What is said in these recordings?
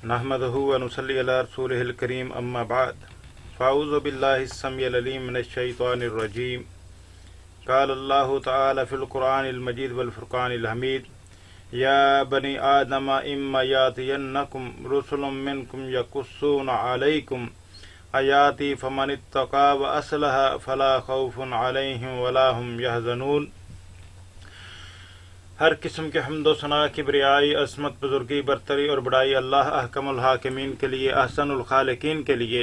नहमदुहु व नुसल्ली अला रसूलिहिल करीम अम्मा बाद फ़अऊज़ु बिल्लाहि अस्समीइल अलीम मिनश शैतानिर रजीम क़ाल अल्लाहु तआला फ़िल क़ुरआनिल मजीद वल फ़ुरक़ानिल हमीद या बनी आदम इम्मा यातियन्नकुम रुसुलुम मिनकुम यक़ुस्सूना अलैकुम आयाती फ़मनित्तक़ा व अस्लह फ़ला ख़ौफ़ुन अलैहिम वला हुम यहज़नून। हर किस्म के हम्दो सना किब्रियाई असमत बुजुर्गी बरतरी और बड़ाई अल्लाह अहकमुल हाकिमीन के लिए अहसनुल खालिकीन के लिए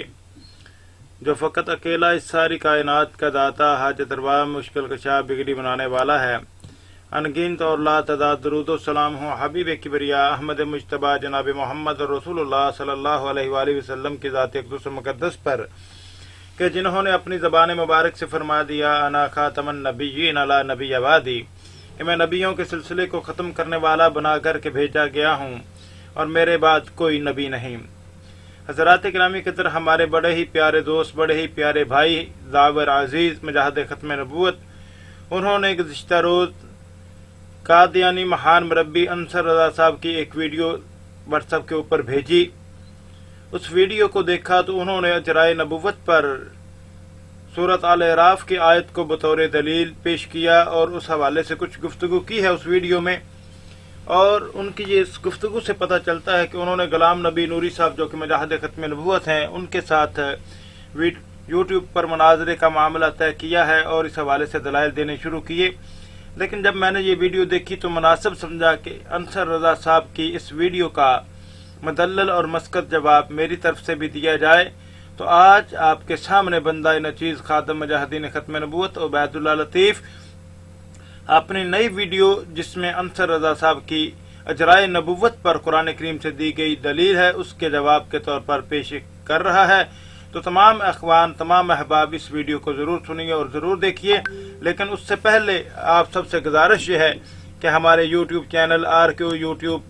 जो फ़कत अकेला इस सारी कायनात का दाता हाजत रवा मुश्किल कशा बिगड़ी बनाने वाला है। अनगिनत और ला तदाद दरूद सलाम हो हबीब किब्रिया अहमद मुज्तबा जनाब मोहम्मद रसूलुल्लाह सल्लल्लाहु अलैहि वसल्लम की ज़ात अक़दस मुक़द्दस पर कि जिन्होंने अपनी ज़बान मुबारक से फरमा दिया अना खातमन नबिय्यीन अला नबी अबादी कि मैं नबियों के सिलसिले को ख़त्म करने वाला बना कर के भेजा गया हूँ और मेरे बाद कोई नबी नहीं। हज़रात गिरामी की तरह हमारे बड़े ही प्यारे दोस्त, बड़े ही प्यारे भाई ज़ावर अज़ीज़ मुजाहिद ख़त्म नबूवत, उन्होंने गुज़िश्ता रोज़ कादियानी महान मुरब्बी अंसर रज़ा साहब की एक वीडियो व्हाट्सएप के ऊपर भेजी। उस वीडियो को देखा तो उन्होंने अजराए नबूवत पर सूरत आल अराफ की आयत को बतौर दलील पेश किया और उस हवाले से कुछ गुफ्तगू की है उस वीडियो में। और उनकी ये इस गुफ्तगू से पता चलता है कि उन्होंने गुलाम नबी नूरी साहब जो कि मुजाहिद ख़त्म नबूवत हैं उनके साथ यूट्यूब पर मुनाज़रे का मामला तय किया है और इस हवाले से दलाइल देने शुरू किए। लेकिन जब मैंने ये वीडियो देखी तो मुनासिब समझा कि अंसर रज़ा साहब की इस वीडियो का मुदल्लल और मस्कत जवाब मेरी तरफ से भी दिया जाए। तो आज आपके सामने बंदा नचीज़ खादम मुजाहिदीन ख़त्म नबूवत उबैदुल्लाह लतीफ़ अपनी नई वीडियो जिसमें अंसर रज़ा साहब की अजराए नबूवत पर कुरान करीम से दी गई दलील है उसके जवाब के तौर पर पेश कर रहा है। तो तमाम अख़वान, तमाम अहबाब इस वीडियो को ज़रूर सुनिए और ज़रूर देखिए। लेकिन उससे पहले आप सबसे गुजारिश ये है कि हमारे YouTube channel RQ YouTube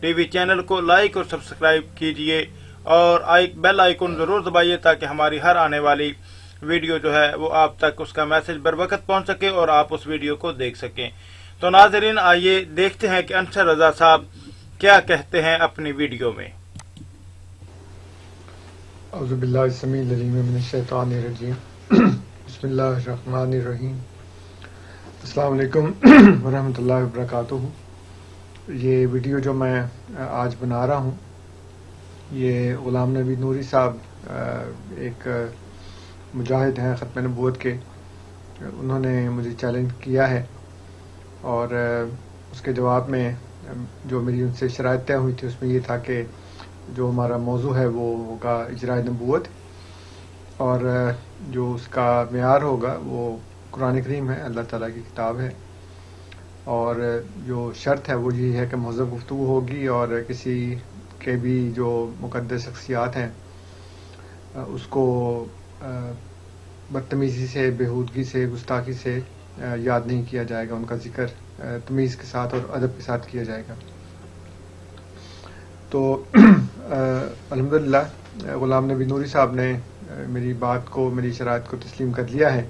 TV channel को लाइक और सब्सक्राइब कीजिए और बेल आइकन ज़रूर दबाइए ताकि हमारी हर आने वाली वीडियो जो है वो आप तक उसका मैसेज बर वक्त पहुँच सके और आप उस वीडियो को देख सकें। तो नाज़रीन आइए देखते हैं कि अंसर रज़ा साहब क्या कहते हैं अपनी वीडियो में। औज़ु बिल्लाहि समीइल अलीम मिनश शैतानिर रजीम बिस्मिल्लाहिर रहमानिर रहीम अस्सलामु अलैकुम व रहमतुल्लाहि व बरकातुहू। ये वीडियो जो मैं आज बना रहा हूँ ये ग़ुलाम नबी नूरी साहब एक मुजाहिद हैं ख़त्म नबूवत के, उन्होंने मुझे चैलेंज किया है और उसके जवाब में जो मेरी उनसे शराइत तय हुई थी उसमें ये था कि जो हमारा मौजू है वो होगा इजराए नबूवत और जो उसका मेयार होगा वो कुरान करीम है, अल्लाह ताला की किताब है। और जो शर्त है वो यही है कि महज़ब गुफ्तगू होगी और किसी के भी जो मुक़द्दस शख्सियात हैं उसको बदतमीज़ी से, बेहूदगी से, गुस्ताखी से याद नहीं किया जाएगा, उनका जिक्र तमीज़ के साथ और अदब के साथ किया जाएगा। तो अल्हम्दुलिल्लाह ग़ुलाम नबी नूरी साहब ने मेरी बात को, मेरी शराइत को तस्लीम कर लिया है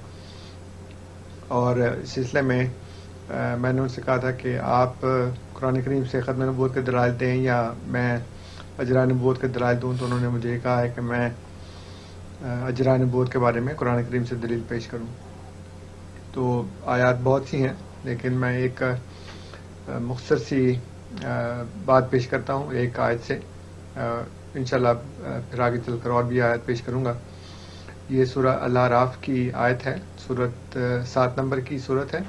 और इस सिलसिले में मैंने उनसे कहा था कि आप कुरान करीम से ख़त्म नबूवत के दलाइल दें या मैं अजराए नबूवत के दलाइल दूँ। तो उन्होंने मुझे कहा है कि मैं अजराए नबूवत के बारे में कुरान करीम से दलील पेश करूँ। तो आयात बहुत सी हैं लेकिन मैं एक मुख्तसर सी बात पेश करता हूँ एक आयत से, इंशाल्लाह फिर आगे चलकर और भी आयत पेश करूँगा। ये सूरह अल अराफ की आयत है, सूरत 7 नंबर की सूरत है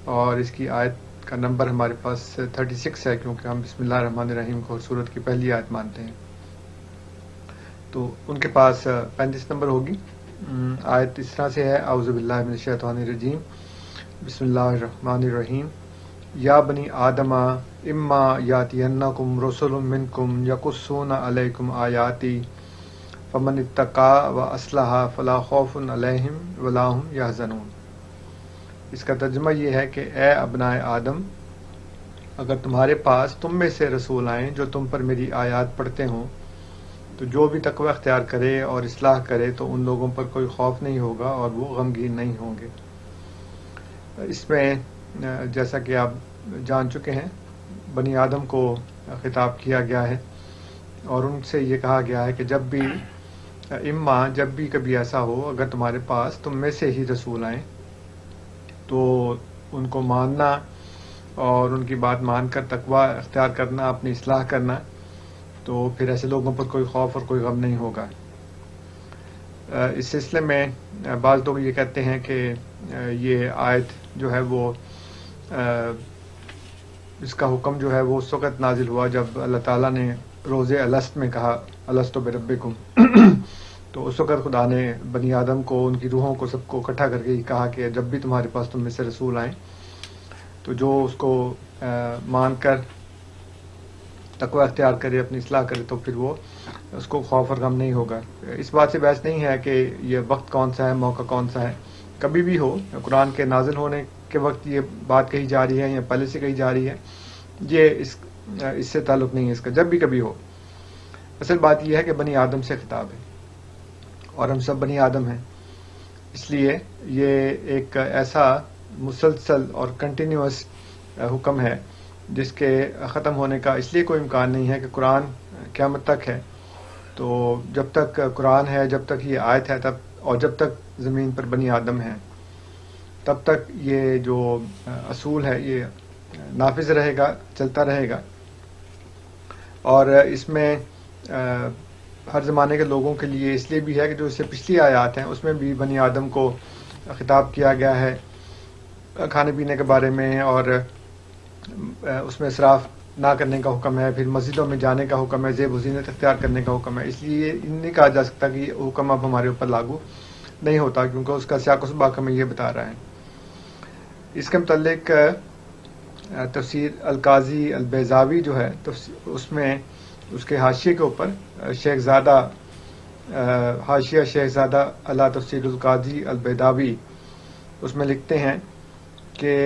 और इसकी आयत का नंबर हमारे पास 36 है क्योंकि हम बिस्मिल्लाह रहमान रहीम को सूरत की पहली आयत मानते हैं। तो उनके पास 35 नंबर होगी। आयत इस तरह से है, औज़ु बिल्लाहि मिनश शैतानिर रजीम बिस्मिल्लाहिर रहमानिर रहीम या बनी आदमा इम्मा यातियन्नकुम रुसुलुम मिनकुम यक़ुस्सूना अलैकुम आयाती फ़मनित्तक़ा व अस्लहा फ़ला ख़ौफ़ुन अलैहिम वला हुम यहज़नून। इसका तर्जुमा ये है कि ए अबनाए आदम, अगर तुम्हारे पास तुम में से रसूल आएँ जो तुम पर मेरी आयत पढ़ते हों तो जो भी तक़वा अख्तियार करे और इस्लाह करे तो उन लोगों पर कोई खौफ नहीं होगा और वो गमगीन नहीं होंगे। इसमें जैसा कि आप जान चुके हैं बनी आदम को खिताब किया गया है اور ان سے یہ کہا گیا ہے کہ جب بھی کبھی ایسا ہو اگر تمہارے پاس تم میں سے ہی رسول آئیں تو ان کو ماننا اور ان کی بات مان کر تقوی اختیار کرنا، اپنی اصلاح کرنا، تو پھر ایسے لوگوں پر کوئی خوف اور کوئی غم نہیں ہوگا۔ اس سلسلے میں بعض لوگ یہ کہتے ہیں کہ یہ آیت جو ہے وہ اس کا حکم جو ہے وہ اس وقت نازل ہوا جب اللہ تعالیٰ نے روزے الست میں کہا الست بربکم تو اس وقت خدا نے بنی آدم کو، ان کی روحوں کو، سب کو اکٹھا کر کے یہ کہا کہ جب بھی تمہارے پاس تم میں سے رسول آئیں تو جو اس کو مان کر تقوی اختیار کرے، اپنی اصلاح کرے، تو پھر وہ اس کو خوف اور غم نہیں ہوگا۔ اس بات سے بحث نہیں ہے کہ یہ وقت کون سا ہے، موقع کون سا ہے، کبھی بھی ہو، قرآن کے نازل ہونے کے وقت یہ بات کہی جا رہی ہے یا پہلے سے کہی جا رہی ہے، یہ اس سے تعلق نہیں ہے اس کا، جب بھی کبھی ہو۔ اصل بات یہ ہے کہ بنی آدم سے خطاب ہے اور ہم سب بنی آدم ہیں، اس لیے یہ ایک ایسا مسلسل اور کنٹینیوس حکم ہے جس کے ختم ہونے کا اس لیے کوئی امکان نہیں ہے کہ قرآن قیامت تک ہے، تو جب تک قرآن ہے، جب تک یہ آیت ہے، تب اور جب تک زمین پر بنی آدم ہے تب تک یہ جو اصول ہے یہ نافذ رہے گا، چلتا رہے گا۔ اور اس میں ہر زمانے کے لوگوں کے لیے اس لیے بھی ہے کہ جو اس سے پچھلی آیات ہیں اس میں بھی بنی آدم کو خطاب کیا گیا ہے کھانے پینے کے بارے میں، اور اس میں اسراف نہ کرنے کا حکم ہے، پھر مسجدوں میں جانے کا حکم ہے، زیب و زینت اختیار کرنے کا حکم ہے۔ اس لیے نہیں کہا جا سکتا کہ یہ حکم اب ہمارے اوپر لاگو نہیں ہوتا، کیونکہ اس کا سیاق و سباق ہمیں یہ بتا رہا ہے۔ اس کے متعلق تفسیر القاضی البیضاوی جو ہے اس میں اس کے حاشیے کے اوپر شیخ زادہ حاشیہ شیخ زادہ علی تفسیر القاضی البیضاوی اس میں لکھتے ہیں کہ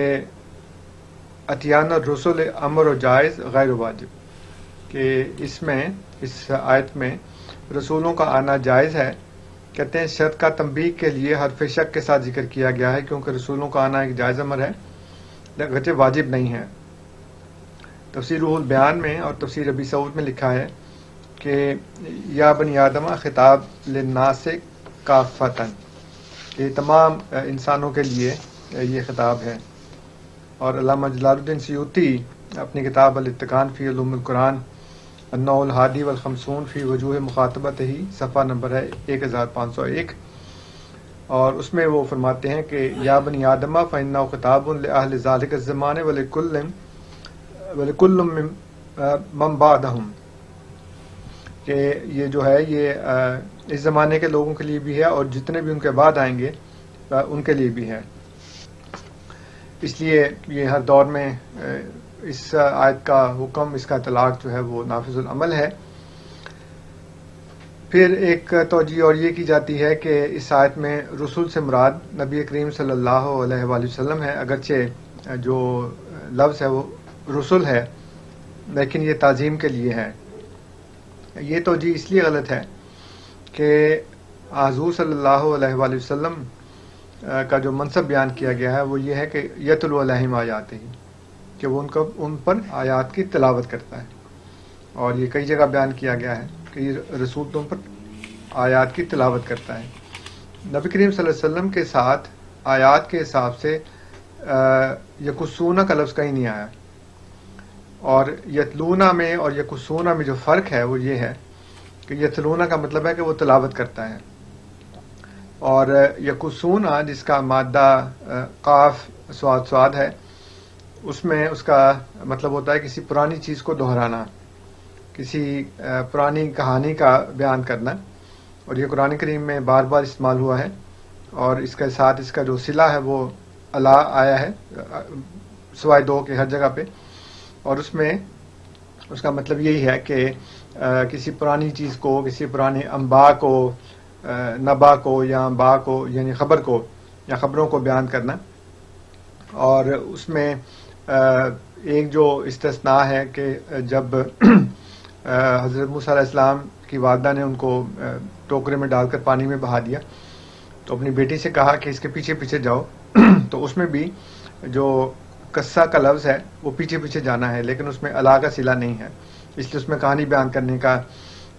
اتیان الرسل امر و جائز غیر واجب، کہ اس آیت میں رسولوں کا آنا جائز ہے۔ کہتے ہیں شرط کا تنبیہ کے لیے حرف شک کے ساتھ ذکر کیا گیا ہے، کیونکہ رسولوں کا آنا ایک جائز امر ہے، اگرچہ واجب نہیں ہے۔ تفسیر روح البیان میں اور تفسیر ابی سعود میں لکھا ہے کہ یا بنی آدمہ خطاب للناس کافتن، یہ تمام انسانوں کے لیے یہ خطاب ہے۔ اور علامہ جلال الدین سیوطی اپنی کتاب الاتقان فی علوم القرآن النوع الحادی والخمسون فی وجوہ مخاطبت ہی صفحہ نمبر ہے 1501، اور اس میں وہ فرماتے ہیں کہ یا بنی آدمہ فإنہ خطاب لأہل ذالک الزمان ولکل من بعدہم، کہ یہ جو ہے یہ اس زمانے کے لوگوں کے لیے بھی ہے اور جتنے بھی ان کے بعد آئیں گے ان کے لیے بھی ہے۔ اس لیے یہ ہر دور میں اس آیت کا حکم، اس کا اطلاق جو ہے وہ نافذ العمل ہے۔ پھر ایک توجیہ اور یہ کی جاتی ہے کہ اس آیت میں رسول سے مراد نبی کریم صلی اللہ علیہ وآلہ وسلم ہے، اگرچہ جو لفظ ہے وہ رسول ہے لیکن یہ تعظیم کے لیے ہے۔ یہ توجیہ اس لیے غلط ہے کہ حضور صلی اللہ علیہ وآلہ وسلم کا جو منصب بیان کیا گیا ہے وہ یہ ہے کہ یتلو علیہم آیاتہ، کہ وہ ان پر آیات کی تلاوت کرتا ہے، اور یہ کئی جگہ بیان کیا گیا ہے کہ یہ رسول تم پر آیات کی تلاوت کرتا ہے۔ نبی کریم صلی اللہ علیہ وسلم کے ساتھ آیات کے حساب سے یقصونہ کا لفظ کہیں نہیں آیا، اور یتلونا میں اور یقصونہ میں جو فرق ہے وہ یہ ہے کہ یتلونا کا مطلب ہے کہ وہ تلاوت کرتا ہے، اور یقصونہ جس کا مادہ قاف صاد ہے اس میں اس کا مطلب ہوتا ہے کسی پرانی چیز کو دہرانا، کسی پرانی کہانی کا بیان کرنا، اور یہ قرآن کریم میں بار بار استعمال ہوا ہے، اور اس کے ساتھ اس کا جو صلہ ہے وہ الا آیا ہے سوائے دو کے ہر جگہ پہ، اور اس میں اس کا مطلب یہی ہے کہ کسی پرانی چیز کو، کسی پرانے انباء کو، نبا کو یا انباء کو یعنی خبر کو یا خبروں کو بیان کرنا۔ اور اس میں ایک جو استثناء ہے کہ جب حضرت موسیٰ علیہ السلام کی والدہ نے ان کو ٹوکرے میں ڈال کر پانی میں بہا دیا تو اپنی بیٹی سے کہا کہ اس کے پیچھے پیچھے جاؤ، تو اس میں بھی جو قصہ کا لفظ ہے وہ پیچھے پیچھے جانا ہے، لیکن اس میں الا کا صلہ نہیں ہے، اس لیے اس میں کہانی بیان کرنے کا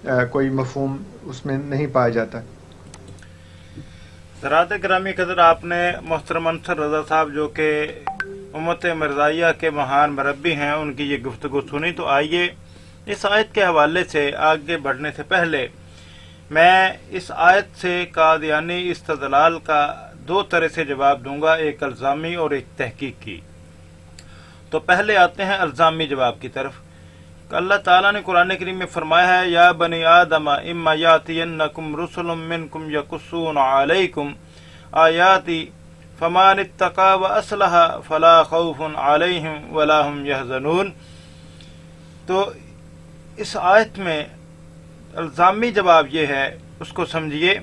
کوئی مفہوم اس میں نہیں پایا جاتا۔ حضرات گرامی قدر، آپ نے محترم انصر رضا صاحب جو کہ امت مرزائیہ کے مہان مربی ہیں ان کی یہ گفتگو سنی، تو آئیے اس آیت کے حوالے سے آگے بڑھنے سے پہلے میں اس آیت سے قادیانی استدلال کا دو طرح سے جواب دوں گا، ایک الزامی اور ایک تحقیقی۔ تو پہلے آتے ہیں الزامی جواب کی طرف۔ اللہ تعالیٰ نے قرآن کریم میں فرمایا ہے یا بنی آدم اما یاتینکم رسل منکم یقصون علیکم آیاتی فمن اتقی واصلح فلا خوف علیہم ولا هم یحزنون۔ تو اس آیت میں الزامی جواب یہ ہے، اس کو سمجھیے،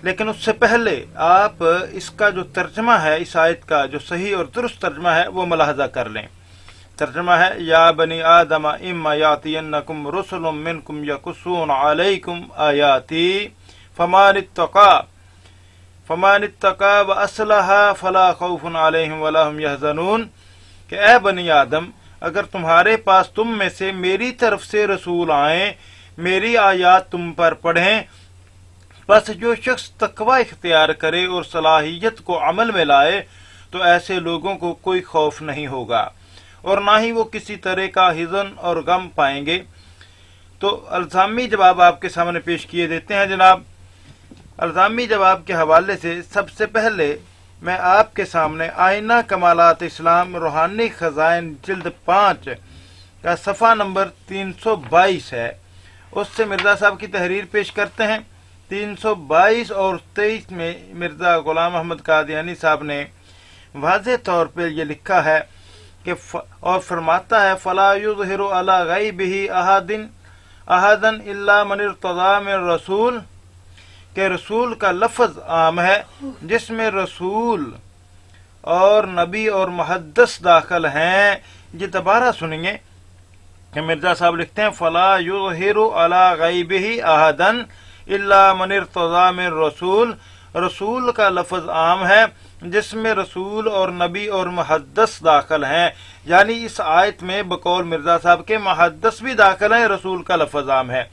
لیکن اس سے پہلے آپ اس کا جو ترجمہ ہے، اس آیت کا جو صحیح اور درست ترجمہ ہے وہ ملاحظہ کر لیں۔ ترجمہ ہے یا بنی آدم اما یاتینکم رسل منکم یقصون علیکم آیاتی فمن اتقی واصلح فلا خوف علیہم ولا هم یحزنون، کہ اے بنی آدم، اگر تمہارے پاس تم میں سے میری طرف سے رسول آئیں، میری آیات تم پر پڑھیں، بس جو شخص تقوی اختیار کرے اور صلاحیت کو عمل میں لائے تو ایسے لوگوں کو کوئی خوف نہیں ہوگا اور نہ ہی وہ کسی طرح کا حزن اور غم پائیں گے۔ تو الزامی جواب آپ کے سامنے پیش کیے دیتے ہیں جناب۔ الزامی جواب کے حوالے سے سب سے پہلے میں آپ کے سامنے آئینہ کمالات اسلام روحانی خزائن جلد 5 کا صفحہ نمبر 322 ہے، اس سے مرزا صاحب کی تحریر پیش کرتے ہیں۔ 322 اور 23 میں مرزا غلام احمد قادیانی صاحب نے واضح طور پہ یہ لکھا ہے کہ اور فرماتا ہے فلا یظہر علی غیبہ احدا الا من ارتضی من رسول، کہ رسول کا لفظ عام ہے جس میں رسول اور نبی اور محدث داخل ہیں۔ یہ دوبارہ سنیں گے کہ مرزا صاحب لکھتے ہیں فلا یظہر علی غیبہ احدا الا من ارتضی من رسول، رسول کا لفظ عام ہے جس میں رسول اور نبی اور محدث داخل ہیں، یعنی اس آیت میں بقول مرزا صاحب کے محدث بھی داخل ہیں، رسول کا لفظ عام ہے۔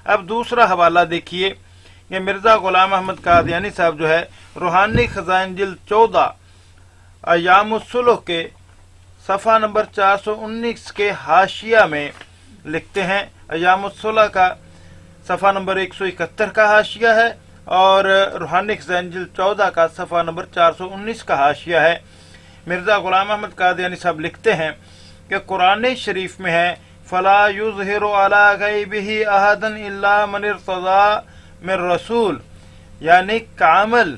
اب دوسرا حوالہ دیکھیے کہ مرزا غلام احمد قادیانی صاحب جو ہے روحانی خزائن جلد 14 ایام الصلح کے صفحہ نمبر 419 کے حاشیہ میں لکھتے ہیں، ایام الصلح کا صفحہ نمبر 171 کا حاشیہ ہے اور روحانی خزائن جلد 14 کا صفحہ نمبر 419 کا حاشیہ ہے۔ مرزا غلام احمد قادیانی صاحب لکھتے ہیں کہ قرآن شریف میں ہے فلا یظہر علی غیبہ احدا الا من ارتضی من رسول، یعنی کامل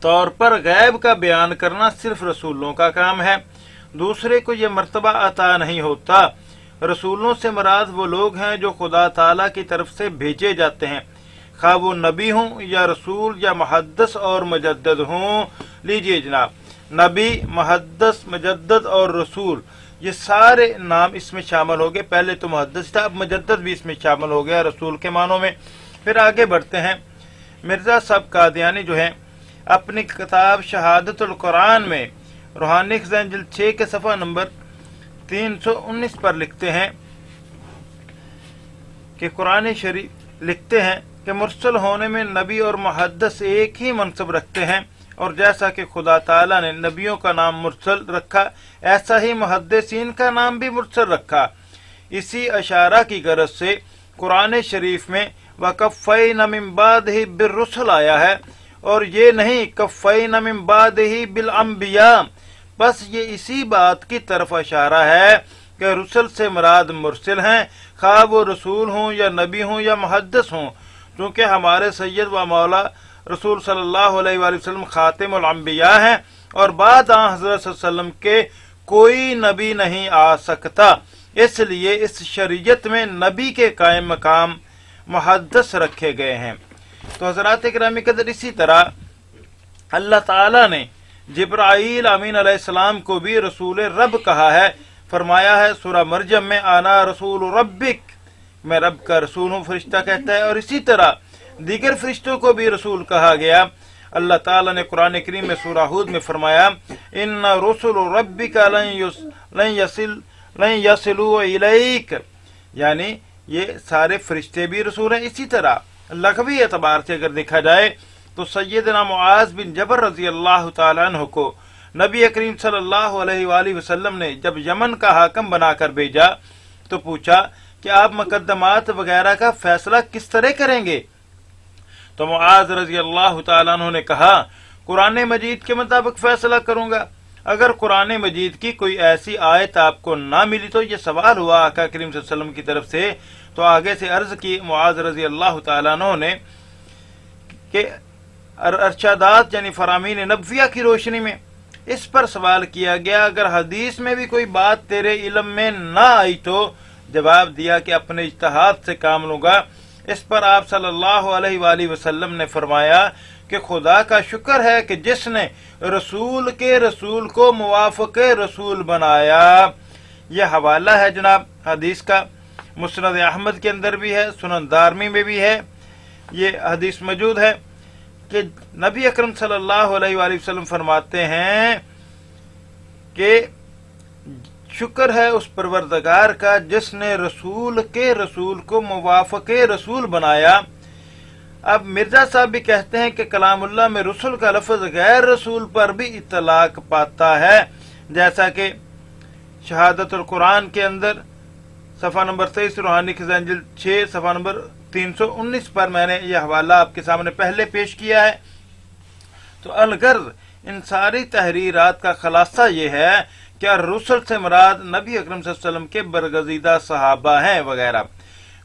طور پر غیب کا بیان کرنا صرف رسولوں کا کام ہے، دوسرے کو یہ مرتبہ عطا نہیں ہوتا۔ رسولوں سے مراد وہ لوگ ہیں جو خدا تعالیٰ کی طرف سے بھیجے جاتے ہیں، خواہ وہ نبی ہوں یا رسول یا محدث اور مجدد ہوں۔ لیجئے جناب، نبی، محدث، مجدد اور رسول، یہ سارے نام اس میں شامل ہو گئے۔ پہلے تو محدث تھا، اب مجدد بھی اس میں شامل ہو گیا رسول کے معنوں میں۔ پھر آگے بڑھتے ہیں، مرزا صاحب قادیانی جو ہیں اپنی کتاب شہادت القرآن میں روحانی خزائن جلد 6 کے صفحہ نمبر 319 پر لکھتے ہیں کہ قرآن شریف لکھتے ہیں کہ مرسل ہونے میں نبی اور محدث ایک ہی منصب رکھتے ہیں، اور جیسا کہ خدا تعالیٰ نے نبیوں کا نام مرسل رکھا ایسا ہی محدثین کا نام بھی مرسل رکھا۔ اسی اشارہ کی غرض سے قرآن شریف میں وَكَفَّيْنَ مِن بَعْدِهِ بِالرُّسُلِ آیا ہے اور یہ نہیں کفین من بعدہ بالانبیاء، بس یہ اسی بات کی طرف اشارہ ہے کہ رسل سے مراد مرسل ہیں، خواہ وہ رسول ہوں یا نبی ہوں یا محدث ہوں، چونکہ ہمارے سید و مولا رسول صلی اللہ علیہ وآلہ وسلم خاتم الانبیاء ہیں اور بعد حضرت صلی اللہ علیہ وسلم کے کوئی نبی نہیں آ سکتا، اس لیے اس شریعت میں نبی کے قائم مقام محدث رکھے گئے ہیں۔ تو حضرات اکرامی قدر، اسی طرح اللہ تعالیٰ نے جبرائیل امین علیہ السلام کو بھی رسول رب کہا ہے، فرمایا ہے سورہ مریم میں انا رسول ربک، میں رب کا رسول ہوں، فرشتہ کہتا ہے، اور اسی طرح دیگر فرشتوں کو بھی رسول کہا گیا۔ اللہ تعالیٰ نے قرآن کریم میں سورہ ہود میں فرمایا ان رسل ربک لن یصلوا الیک، यानी ये सारे फरिश्ते भी रसूल हैं। इसी तरह लग़वी एतबार से अगर देखा जाए तो सैयदना मुआज़ बिन जबर रज़ी अल्लाह तआला अन्हु को नबी करीम सल्लल्लाहु अलैहि वसल्लम ने जब यमन का हाकिम बनाकर भेजा तो पूछा कि आप मुकद्दमात वगैरह का फैसला किस तरह करेंगे? तो मुआज़ रज़ी अल्लाह तआला अन्हु ने कहा, कुरान मजीद के मुताबिक फैसला करूंगा। अगर कुरान मजीद की कोई ऐसी आयत आपको ना मिली तो ये सवाल हुआ आका करीम सल्लल्लाहु अलैहि वसल्लम की तरफ से। तो आगे से अर्ज की मुआज़ रज़ी अल्लाह तआला अन्हु ने कि अरशादात यानी फरामीन नबविया की रोशनी में इस पर सवाल किया गया, अगर हदीस में भी कोई बात तेरे इल्म में ना आई तो जवाब दिया कि अपने इज्तिहाद से काम लूंगा। इस पर आप सल्लल्लाहु अलैहि वसल्लम ने फरमाया कि खुदा का शुक्र है कि जिसने रसूल के रसूल को मुवाफ़िक़ रसूल बनाया। यह हवाला है जनाब हदीस का, मुस्नद अहमद के अंदर भी है, सुनन दारमी में भी है। ये हदीस मौजूद है कि नबी अकरम सल्लल्लाहु अलैहि वसल्लम फरमाते हैं कि शुक्र है उस परवरदिगार का जिसने रसूल के रसूल को मुवाफ़िक़ रसूल बनाया। अब मिर्जा साहब भी कहते हैं कि कलामुल्लाह में रसूल का लफ्ज़ गैर रसूल पर भी इतलाक पाता है, जैसा कि शहादतुल कुरान के अंदर सफ़ा नंबर 23 रूहानी खज़ाइन जिल्द 6 सफ़ा नंबर 319 पर मैंने यह हवाला आपके सामने पहले पेश किया है। तो अलगर्ज़ इन सारी तहरीरात का खलासा ये है कि रसूल से मुराद नबी अकरम सल्लल्लाहु अलैहि वसल्लम के बरगज़ीदा सहाबा हैं वगैरह।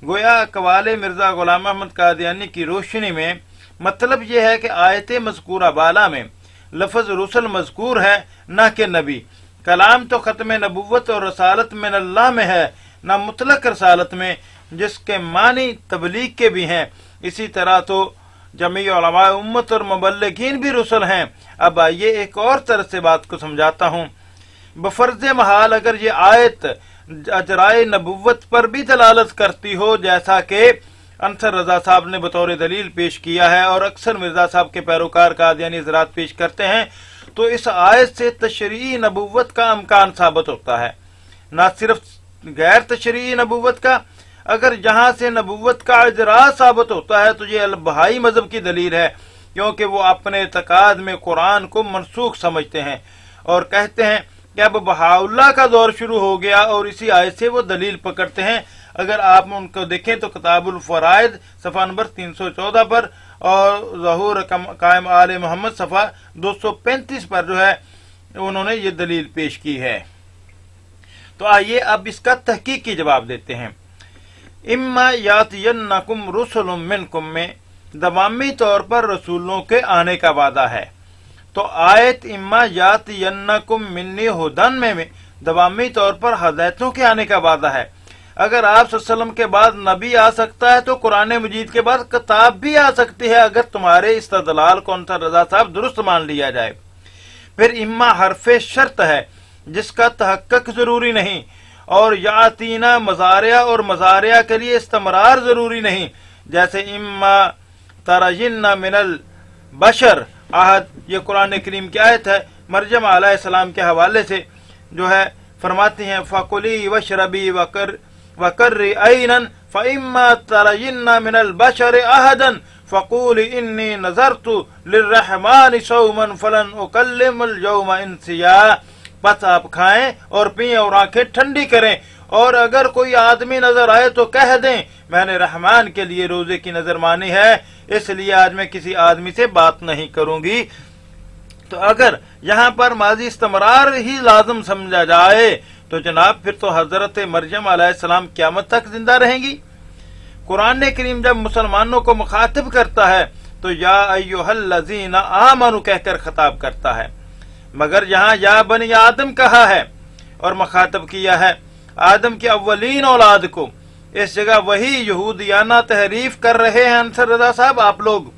गोया अक़वाले मिर्ज़ा ग़ुलाम अहमद कादियानी की रोशनी में मतलब यह है कि आयत मज़कूरा बाला में लफ्ज़ रसूल मज़कूर है न कि नबी। कलाम तो ख़त्म नबुव्वत और रसालत मिन अल्लाह में है, न मुतलक रसालत में, जिसके मानी तबलीग के भी हैं। इसी तरह तो जमी उलमा उम्मत और मुबल्लिगीन भी रसूल हैं। अब आइए एक और तरह से बात को समझाता हूँ। बफर्ज महाल अगर ये आयत अजराए नबुव्वत पर भी दलालत करती हो, जैसा कि अंसर रजा साहब ने बतौर दलील पेश किया है और अक्सर मिर्जा साहब के पैरोकार कादियानी हज़रात पेश करते हैं, तो इस आयत से तशरीई नबुव्वत का इम्कान साबित होता है, न सिर्फ गैर तशरीई नबुव्वत का। अगर यहाँ से नबुव्वत का इजरा साबित होता है तो ये अल-बहाई मजहब की दलील है, क्योंकि वो अपने एतकाद में कुरान को मनसूख समझते हैं और कहते हैं कि अब बहाउल्लाह का दौर शुरू हो गया और इसी आयत से वो दलील पकड़ते हैं। अगर आप उनको देखें तो किताबुल फराइद सफ़ा नंबर 314 पर और ज़हूर कायम आले मोहम्मद सफ़ा 235 पर जो है उन्होंने ये दलील पेश की है। तो आइए अब इसका तहकीकी जवाब देते हैं। इम्मा यातियन्नकुम रुसुलुम मिनकुम में दवामी तौर पर रसूलों के आने का वादा है। तो आयत इम्मा यातियन्नकुम मिन्नी हुदन में दवामी तौर पर हदायतों के आने का वादा है। अगर आप सल्लल्लाहु अलैहि वसल्लम के बाद नबी आ सकता है तो कुरान मजीद के बाद किताब भी आ सकती है, अगर तुम्हारे इस्तदलाल को अंसर रजा साहब दुरुस्त मान लिया जाए। फिर इम्मा हरफे शर्त है जिसका तहक्कुक जरूरी नहीं, और यातीना मज़ारिया और मज़ारिया के लिए इस्तमरार जरूरी नहीं, जैसे इम्मा तरजिन्ना मिनल बशर आहद। ये कुरान करीम की आयत है, मरयम अलैहिस्सलाम के हवाले से जो है फरमाती हैं फ़कुली वशरबी वकर्री ऐनन फ़इम्मा तरजिन्ना मिनल बशर अहदन फ़क़ूली इन्नी नज़रतु लिर्रहमानि सौमन फ़लन उकल्लिमुल यौमा इंसिया। बस आप खाएं और पिएं और आंखें ठंडी करें, और अगर कोई आदमी नजर आए तो कह दें मैंने रहमान के लिए रोजे की नजर मानी है, इसलिए आज मैं किसी आदमी से बात नहीं करूंगी। तो अगर यहाँ पर माजी इस्तमरार ही लाजम समझा जाए तो जनाब फिर तो हजरत मरियम अलैहिस्सलाम क़यामत तक जिंदा रहेंगी। कुरान करीम जब मुसलमानों को मुखातिब करता है तो या अय्युहल्लज़ीना आमनू कहकर खिताब करता है, मगर यहाँ या बनी आदम कहा है और मुखातब किया है आदम की अव्वलीन औलाद को। इस जगह वही यहूदियाना तहरीफ कर रहे हैं अंसर रजा साहब। आप लोग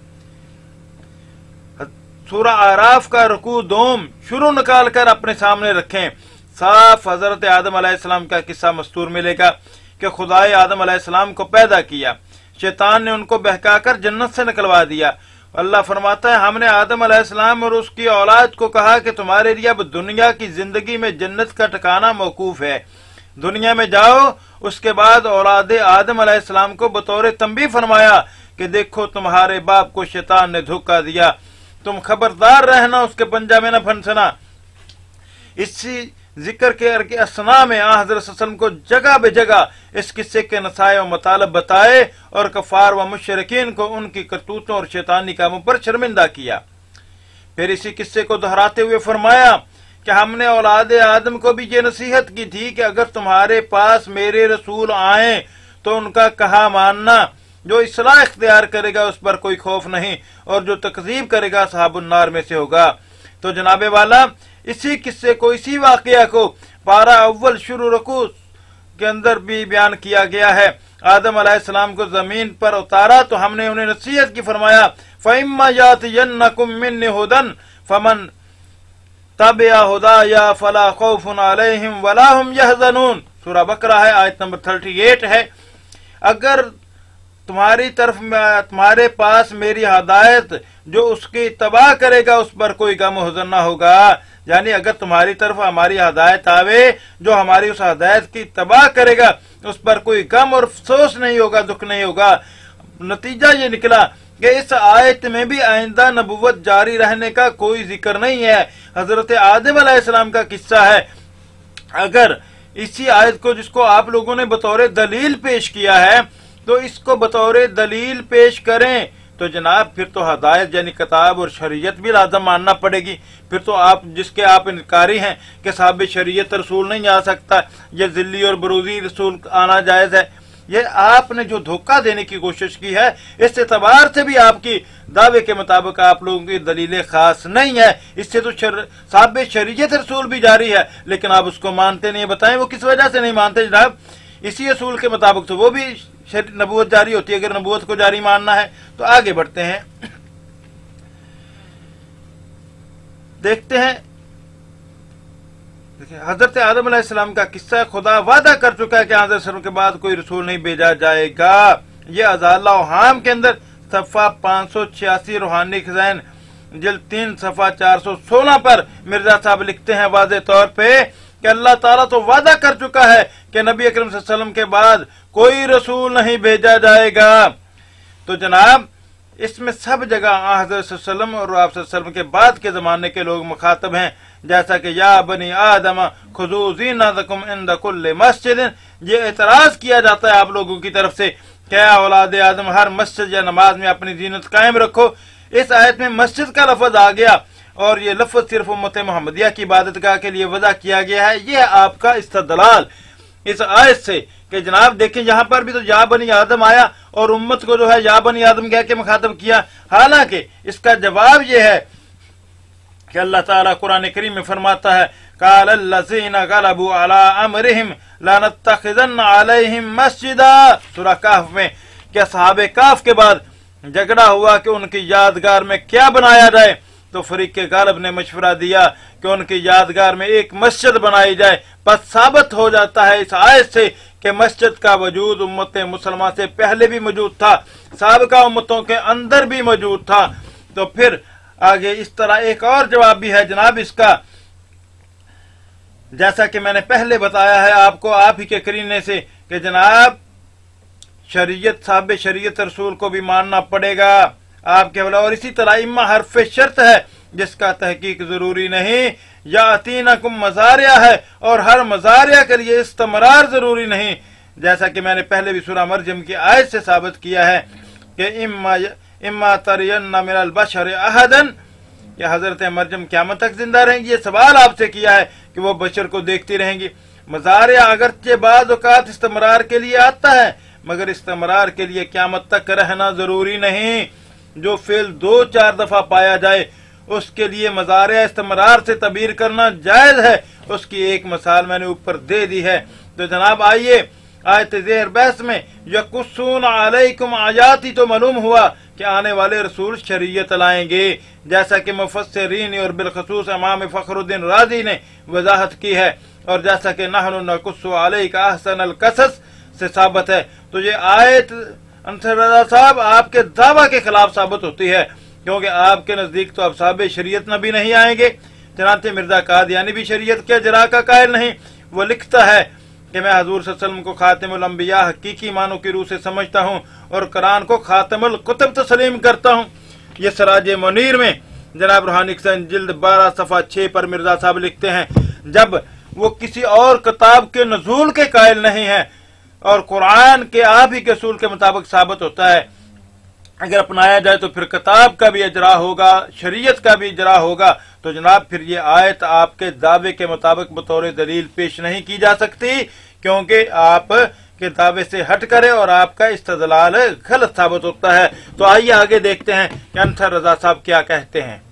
सूरह आराफ का रुकू दोम शुरू निकाल कर अपने सामने रखें, साफ हजरत आदम अलैहिस्सलाम का किस्सा मस्तूर मिलेगा कि खुदाए आदम अलैहिस्सलाम को पैदा किया, शैतान ने उनको बहकाकर जन्नत से निकलवा दिया। अल्लाह फरमाता है हमने आदम अलैहिस्सलाम और उसकी औलाद को कहा कि तुम्हारे लिए अब दुनिया की जिंदगी में जन्नत का ठिकाना मौकूफ है, दुनिया में जाओ। उसके बाद औलाद आदम अलैहिस्सलाम को बतौर तंबीह फरमाया कि देखो तुम्हारे बाप को शैतान ने धोखा दिया, तुम खबरदार रहना, उसके पंजा में न फंसना। इसी जिक्र के असना में हज़रत सल्लल्लाहु अलैहि वसल्लम को जगह बेजगह इस किस्से के नसाए व मतालब बताए और कफार व मुशरिकीन को उनकी करतूतों और शैतानी कामों पर शर्मिंदा किया। फिर इसी किस्से को दोहराते हुए फरमाया कि हमने औलाद आदम को भी ये नसीहत की थी कि अगर तुम्हारे पास मेरे रसूल आए तो उनका कहा मानना, जो इस्लाह इख्तियार करेगा उस पर कोई खौफ नहीं, और जो तकजीब करेगा असहाबुन नार में से होगा। तो जनाबे वाला इसी किस्से को, इसी वाकया को पारा अव्वल शुरू रकू के अंदर भी बयान किया गया है। आदम अलैहिस्सलाम को जमीन पर उतारा तो हमने उन्हें नसीहत की फरमाया, फइम्मा यातियन्नकुम मिन्नी हुदन फमन तबिया हुदाया फला खौफुन अलैहिम वला हुम यहज़नून। सूरह बकरा है, आयत नंबर 38 है। अगर तुम्हारे पास मेरी हदायत जो उसकी इत्तबा करेगा उस पर कोई गम हुज़न ना होगा, यानी अगर तुम्हारी तरफ हमारी हदायत आवे, जो हमारी उस हदायत की इत्तबा करेगा उस पर कोई गम और अफसोस नहीं होगा, दुख नहीं होगा। नतीजा ये निकला कि इस आयत में भी आइंदा नबुव्वत जारी रहने का कोई जिक्र नहीं है। हजरत आदम अलैहिस्सलाम का किस्सा है। अगर इसी आयत को, जिसको आप लोगों ने बतौर दलील पेश किया है, तो इसको बतौर दलील पेश करें तो जनाब फिर तो हदायत यानी किताब और शरीयत भी लाजम मानना पड़ेगी। फिर तो आप जिसके आप इनकारी हैं कि साहब शरीयत रसूल नहीं आ सकता, ये जिल्ली और बरूजी रसूल आना जायज है, ये आपने जो धोखा देने की कोशिश की है, इस एतबार से भी आपकी दावे के मुताबिक आप लोगों की दलीलें खास नहीं है। इससे तो साहब शरीयत रसूल भी जारी है, लेकिन आप उसको मानते नहीं। बताएं वो किस वजह से नहीं मानते जनाब? इसी असूल के मुताबिक तो वो भी नबूवत जारी होती है। अगर नबूवत को जारी मानना है तो आगे बढ़ते हैं, देखते हैं। देखिए हजरत आदम अलैहिस्सलाम का किस्सा, खुदा वादा कर चुका है कि हजरत सल्लल्लाहु के बाद कोई रसूल नहीं भेजा जाएगा। ये अज़ाला हाम के अंदर सफ़ा 586 रूहानी खज़ाइन जिल्द 3 सफ़ा 416 पर मिर्जा साहब लिखते हैं वाज़े तौर पे कि अल्लाह ताला तो वादा कर चुका है कि नबी अकरम सल्लल्लाहु अलैहि वसल्लम के बाद कोई रसूल नहीं भेजा जाएगा। तो जनाब इसमें सब जगह हज़रत सल्लल्लाहु अलैहि वसल्लम और आप सल्लल्लाहु अलैहि वसल्लम के बाद के ज़माने के लोग मुखातब हैं, जैसा कि या बनी आदम खुज़ू ज़ीनतकुम इंद कुल्लि मस्जिद। ये एतराज किया जाता है आप लोगों की तरफ से, क्या औलाद आदम हर मस्जिद या नमाज में अपनी जीनत कायम रखो। इस आयत में मस्जिद का लफ्ज आ गया और ये लफ्ज सिर्फ उम्मत मोहम्मदिया की इबादतगाह के लिए वज़ा किया गया है। ये आपका इस्तदलाल इस आयत से कि जनाब देखें यहाँ पर भी तो या बनी आदम आया और उम्मत को जो है या बनी आदम कह के मुखातब किया। हालांकि इसका जवाब ये है कि अल्लाह ताला कुरान करीम में फरमाता है, काल लज़ीना गलबू अला अमरिहिम लनत्तखिज़न्न अलैहिम मस्जिदा। सूरह काफ में क्या सहाबे काफ के बाद झगड़ा हुआ कि उनकी यादगार में क्या बनाया जाए, तो फरीक गालिब ने मशवरा दिया कि उनकी यादगार में एक मस्जिद बनाई जाए। बस साबित हो जाता है इस आयत से कि मस्जिद का वजूद उम्मत मुसलमान से पहले भी मौजूद था, साबिका उम्मतों के अंदर भी मौजूद था। तो फिर आगे इस तरह एक और जवाब भी है जनाब इसका, जैसा कि मैंने पहले बताया है आपको आप ही के करीने से कि जनाब शरीयत साहब शरीयत रसूल को भी मानना पड़ेगा आपके वाला। और इसी तरह इम्मा हरफ शर्त है जिसका तहकीक जरूरी नहीं, या अतीनकुम मज़ारिया है और हर मज़ारिया के लिए इस्तमरार जरूरी नहीं, जैसा कि मैंने पहले भी सूरह मरयम की आयत से साबित किया है कि इम्मा तरियन्ना मिनल बशर अहदन, या हजरत मरयम क़यामत तक जिंदा रहेंगी। ये सवाल आपसे किया है कि वो बशर को देखती रहेंगी। मज़ारिया अगरचे बाद औक़ात इस्तमरार के लिए आता है, मगर इस्तमरार के लिए क़यामत तक रहना जरूरी नहीं। जो फेल 2-4 दफा पाया जाए उसके लिए मज़ारिया इस्तमरार से तबीर करना जायज है। उसकी एक मिसाल मैंने ऊपर दे दी है। तो जनाब आइए आयत ज़ेर बहस में यकुस्सून अलैकुम आयाती, तो मालूम हुआ कि आने वाले रसूल शरीयत लाएंगे, जैसा कि मुफस्सिरीन और बिलखसूस इमाम फखरुद्दीन राजी ने वजाहत की है, और जैसा कि नहनु नकुस्सु अलैका अहसनल कसस से साबित है। तो ये आयत अंसर रज़ा साहब आपके दावा के खिलाफ साबित होती है, क्योंकि आपके नजदीक तो अब साहब शरीयत नबी नहीं आएंगे। चनाते मिर्जा कादियानी भी शरीयत के जरा का कायल नहीं। वो लिखता है कि मैं हजूर सल्लल्लाहु अलैहि वसल्लम को खातिमुल अंबिया हकीकी मानों की रूह से समझता हूँ और कुरान को खातिमुल कुतुब तस्लीम करता हूँ। ये सराज मुनीर में जनाब रूहानी जिल्द 12 सफ़ा 6 पर मिर्जा साहब लिखते हैं, जब वो किसी और किताब के नजूल के कायल नहीं है और कुरान के आप ही के असूल के मुताबिक साबित होता है, अगर अपनाया जाए तो फिर किताब का भी इजरा होगा, शरीयत का भी इजरा होगा। तो जनाब फिर ये आयत आपके दावे के मुताबिक बतौर दलील पेश नहीं की जा सकती, क्योंकि आप के दावे से हट करे और आपका इस्तदलाल गलत साबित होता है। तो आइए आगे देखते हैं कि अंसर रजा साहब क्या कहते हैं।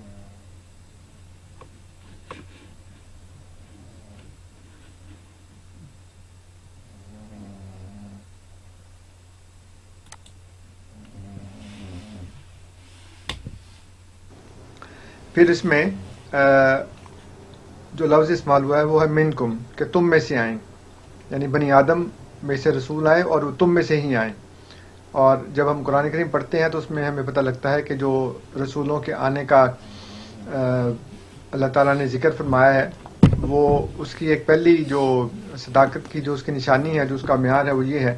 फिर इसमें जो लफ्ज़ इस्तेमाल हुआ है वो है मिनकुम, कि तुम में से आए, यानी बनी आदम में से रसूल आए और तुम में से ही आए। और जब हम कुरान करीम पढ़ते हैं तो उसमें हमें पता लगता है कि जो रसूलों के आने का अल्लाह ताला ने जिक्र फरमाया है, वो उसकी एक पहली जो सदाकत की जो उसकी निशानी है, जो उसका म्यार है, वो ये है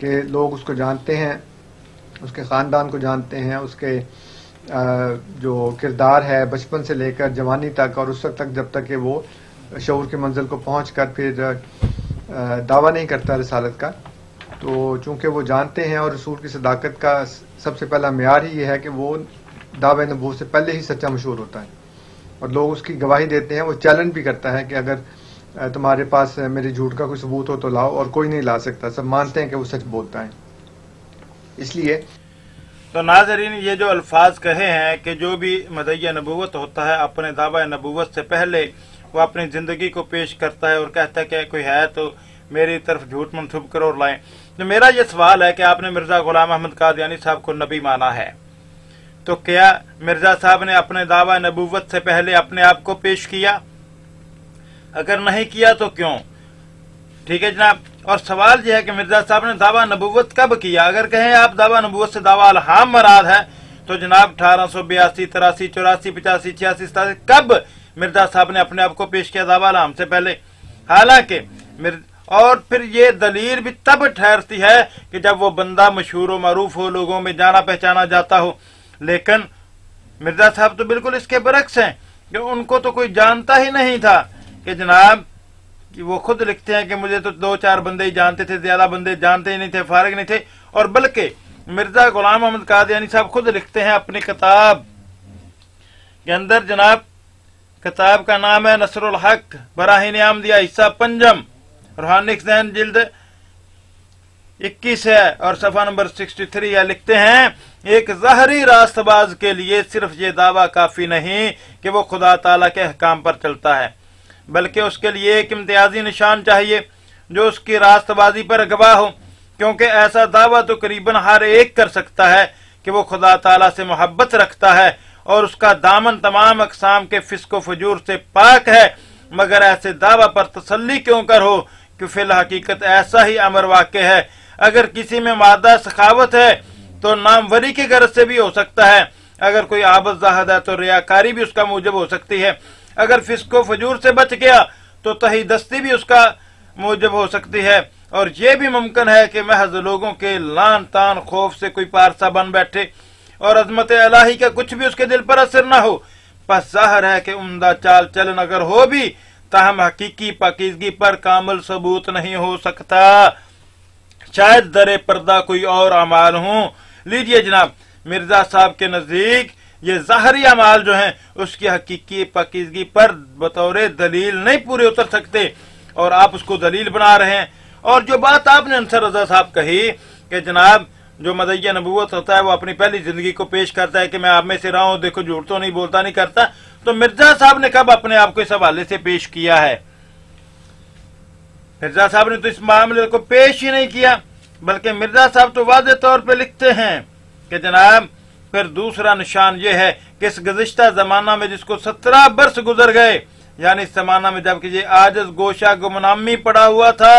कि लोग उसको जानते हैं, उसके ख़ानदान को जानते हैं, उसके जो किरदार है बचपन से लेकर जवानी तक और उस वक्त तक जब तक कि वो शऊर की मंजिल को पहुँच कर फिर दावा नहीं करता रिसालत का। तो चूँकि वो जानते हैं और रसूल की सदाकत का सबसे पहला म्यार ही ये है कि वो दावे नबूवत से पहले ही सच्चा मशहूर होता है और लोग उसकी गवाही देते हैं। वो चैलेंज भी करता है कि अगर तुम्हारे पास मेरे झूठ का कोई सबूत हो तो लाओ, और कोई नहीं ला सकता, सब मानते हैं कि वो सच बोलता है। इसलिए तो नाज़रीन, ये जो अल्फाज कहे हैं कि जो भी मदई नबूवत होता है अपने दावा नबूवत से पहले वो अपनी ज़िंदगी को पेश करता है और कहता है कि कोई है तो मेरी तरफ झूठ मंसूब करो और लाएं। तो मेरा ये सवाल है कि आपने मिर्ज़ा गुलाम अहमद कादियानी साहब को नबी माना है, तो क्या मिर्ज़ा साहब ने अपने दावा नबूवत से पहले अपने आप को पेश किया? अगर नहीं किया तो क्यों? ठीक है जनाब। और सवाल यह है कि मिर्जा साहब ने दावा नबूवत कब किया? अगर कहें आप दावा नबूवत से दावा अलहाम मराद है तो जनाब 1882, 83, 84, 85, 86, 87 कब मिर्जा साहब ने अपने आप को पेश किया दावा अलहाम से पहले? हालांकि और फिर ये दलील भी तब ठहरती है कि जब वो बंदा मशहूर व मरूफ हो, लोगों में जाना पहचाना जाता हो। लेकिन मिर्जा साहब तो बिल्कुल इसके बरक्स हैं कि उनको तो कोई जानता ही नहीं था कि जनाब कि वो खुद लिखते हैं कि मुझे तो 2-4 बंदे ही जानते थे, ज्यादा बंदे जानते ही नहीं थे, फारिग नहीं थे। और बल्कि मिर्जा गुलाम अहमद कादियानी साहब खुद लिखते हैं अपनी किताब के अंदर, जनाब किताब का नाम है नसरुल हक बराहीन आमदिया हिस्सा पंजम, रूहानी ज़हन जिल्द 21 है और सफ़ा नंबर 63 है। लिखते हैं, एक ज़ाहरी रास्तबाज के लिए सिर्फ ये दावा काफी नहीं कि वो खुदा ताला के अहकाम पर चलता है, बल्कि उसके लिए एक इम्तियाजी निशान चाहिए जो उसकी रास्तबाजी पर गवाह हो, क्योंकि ऐसा दावा तो करीबन हर एक कर सकता है कि वो खुदा ताला से मोहब्बत रखता है और उसका दामन तमाम अक़साम के फिस्को फजूर से पाक है। मगर ऐसे दावा पर तसल्ली क्यों कर हो कि फिल हकीकत ऐसा ही अमर वाक़े है। अगर किसी में मादा सखावत है तो नामवरी की गरज से भी हो सकता है, अगर कोई आबद ज़ाहद है तो रियाकारी भी उसका मूजब हो सकती है, अगर फिस्को फजूर से बच गया तो तही दस्ती भी उसका मूजब हो सकती है, और ये भी मुमकिन है कि महज लोगों के लान तान खौफ से कोई पारसा बन बैठे और अजमत इलाही का कुछ भी उसके दिल पर असर न हो। बस जाहिर है कि उम्दा चाल चलन अगर हो भी ताहम हकीकी पाकीज़गी पर कामिल सबूत नहीं हो सकता, शायद दरे पर्दा कोई और अमाल हों। लीजिए जनाब, मिर्जा साहब के नजदीक ये ज़ाहरी अमाल जो हैं उसकी हकीकी पाकीज़गी पर बतौर दलील नहीं पूरे उतर सकते और आप उसको दलील बना रहे हैं। और जो बात आपने अंसर रजा साहब कही कि जनाब जो मदय्य नबूवत होता है वो अपनी पहली जिंदगी को पेश करता है कि मैं आप में से रहा हूं, देखो झूठ तो नहीं बोलता नहीं करता, तो मिर्जा साहब ने कब अपने आप को इस हवाले से पेश किया है? मिर्जा साहब ने तो इस मामले को पेश ही नहीं किया, बल्कि मिर्जा साहब तो वाज़ेह तौर पे लिखते हैं कि जनाब फिर दूसरा निशान ये है कि इस गुज़िश्ता जमाना में जिसको 17 बरस गुजर गए, यानी इस जमाना में जबकि ये आजिज गोशा गुमनामी पड़ा हुआ था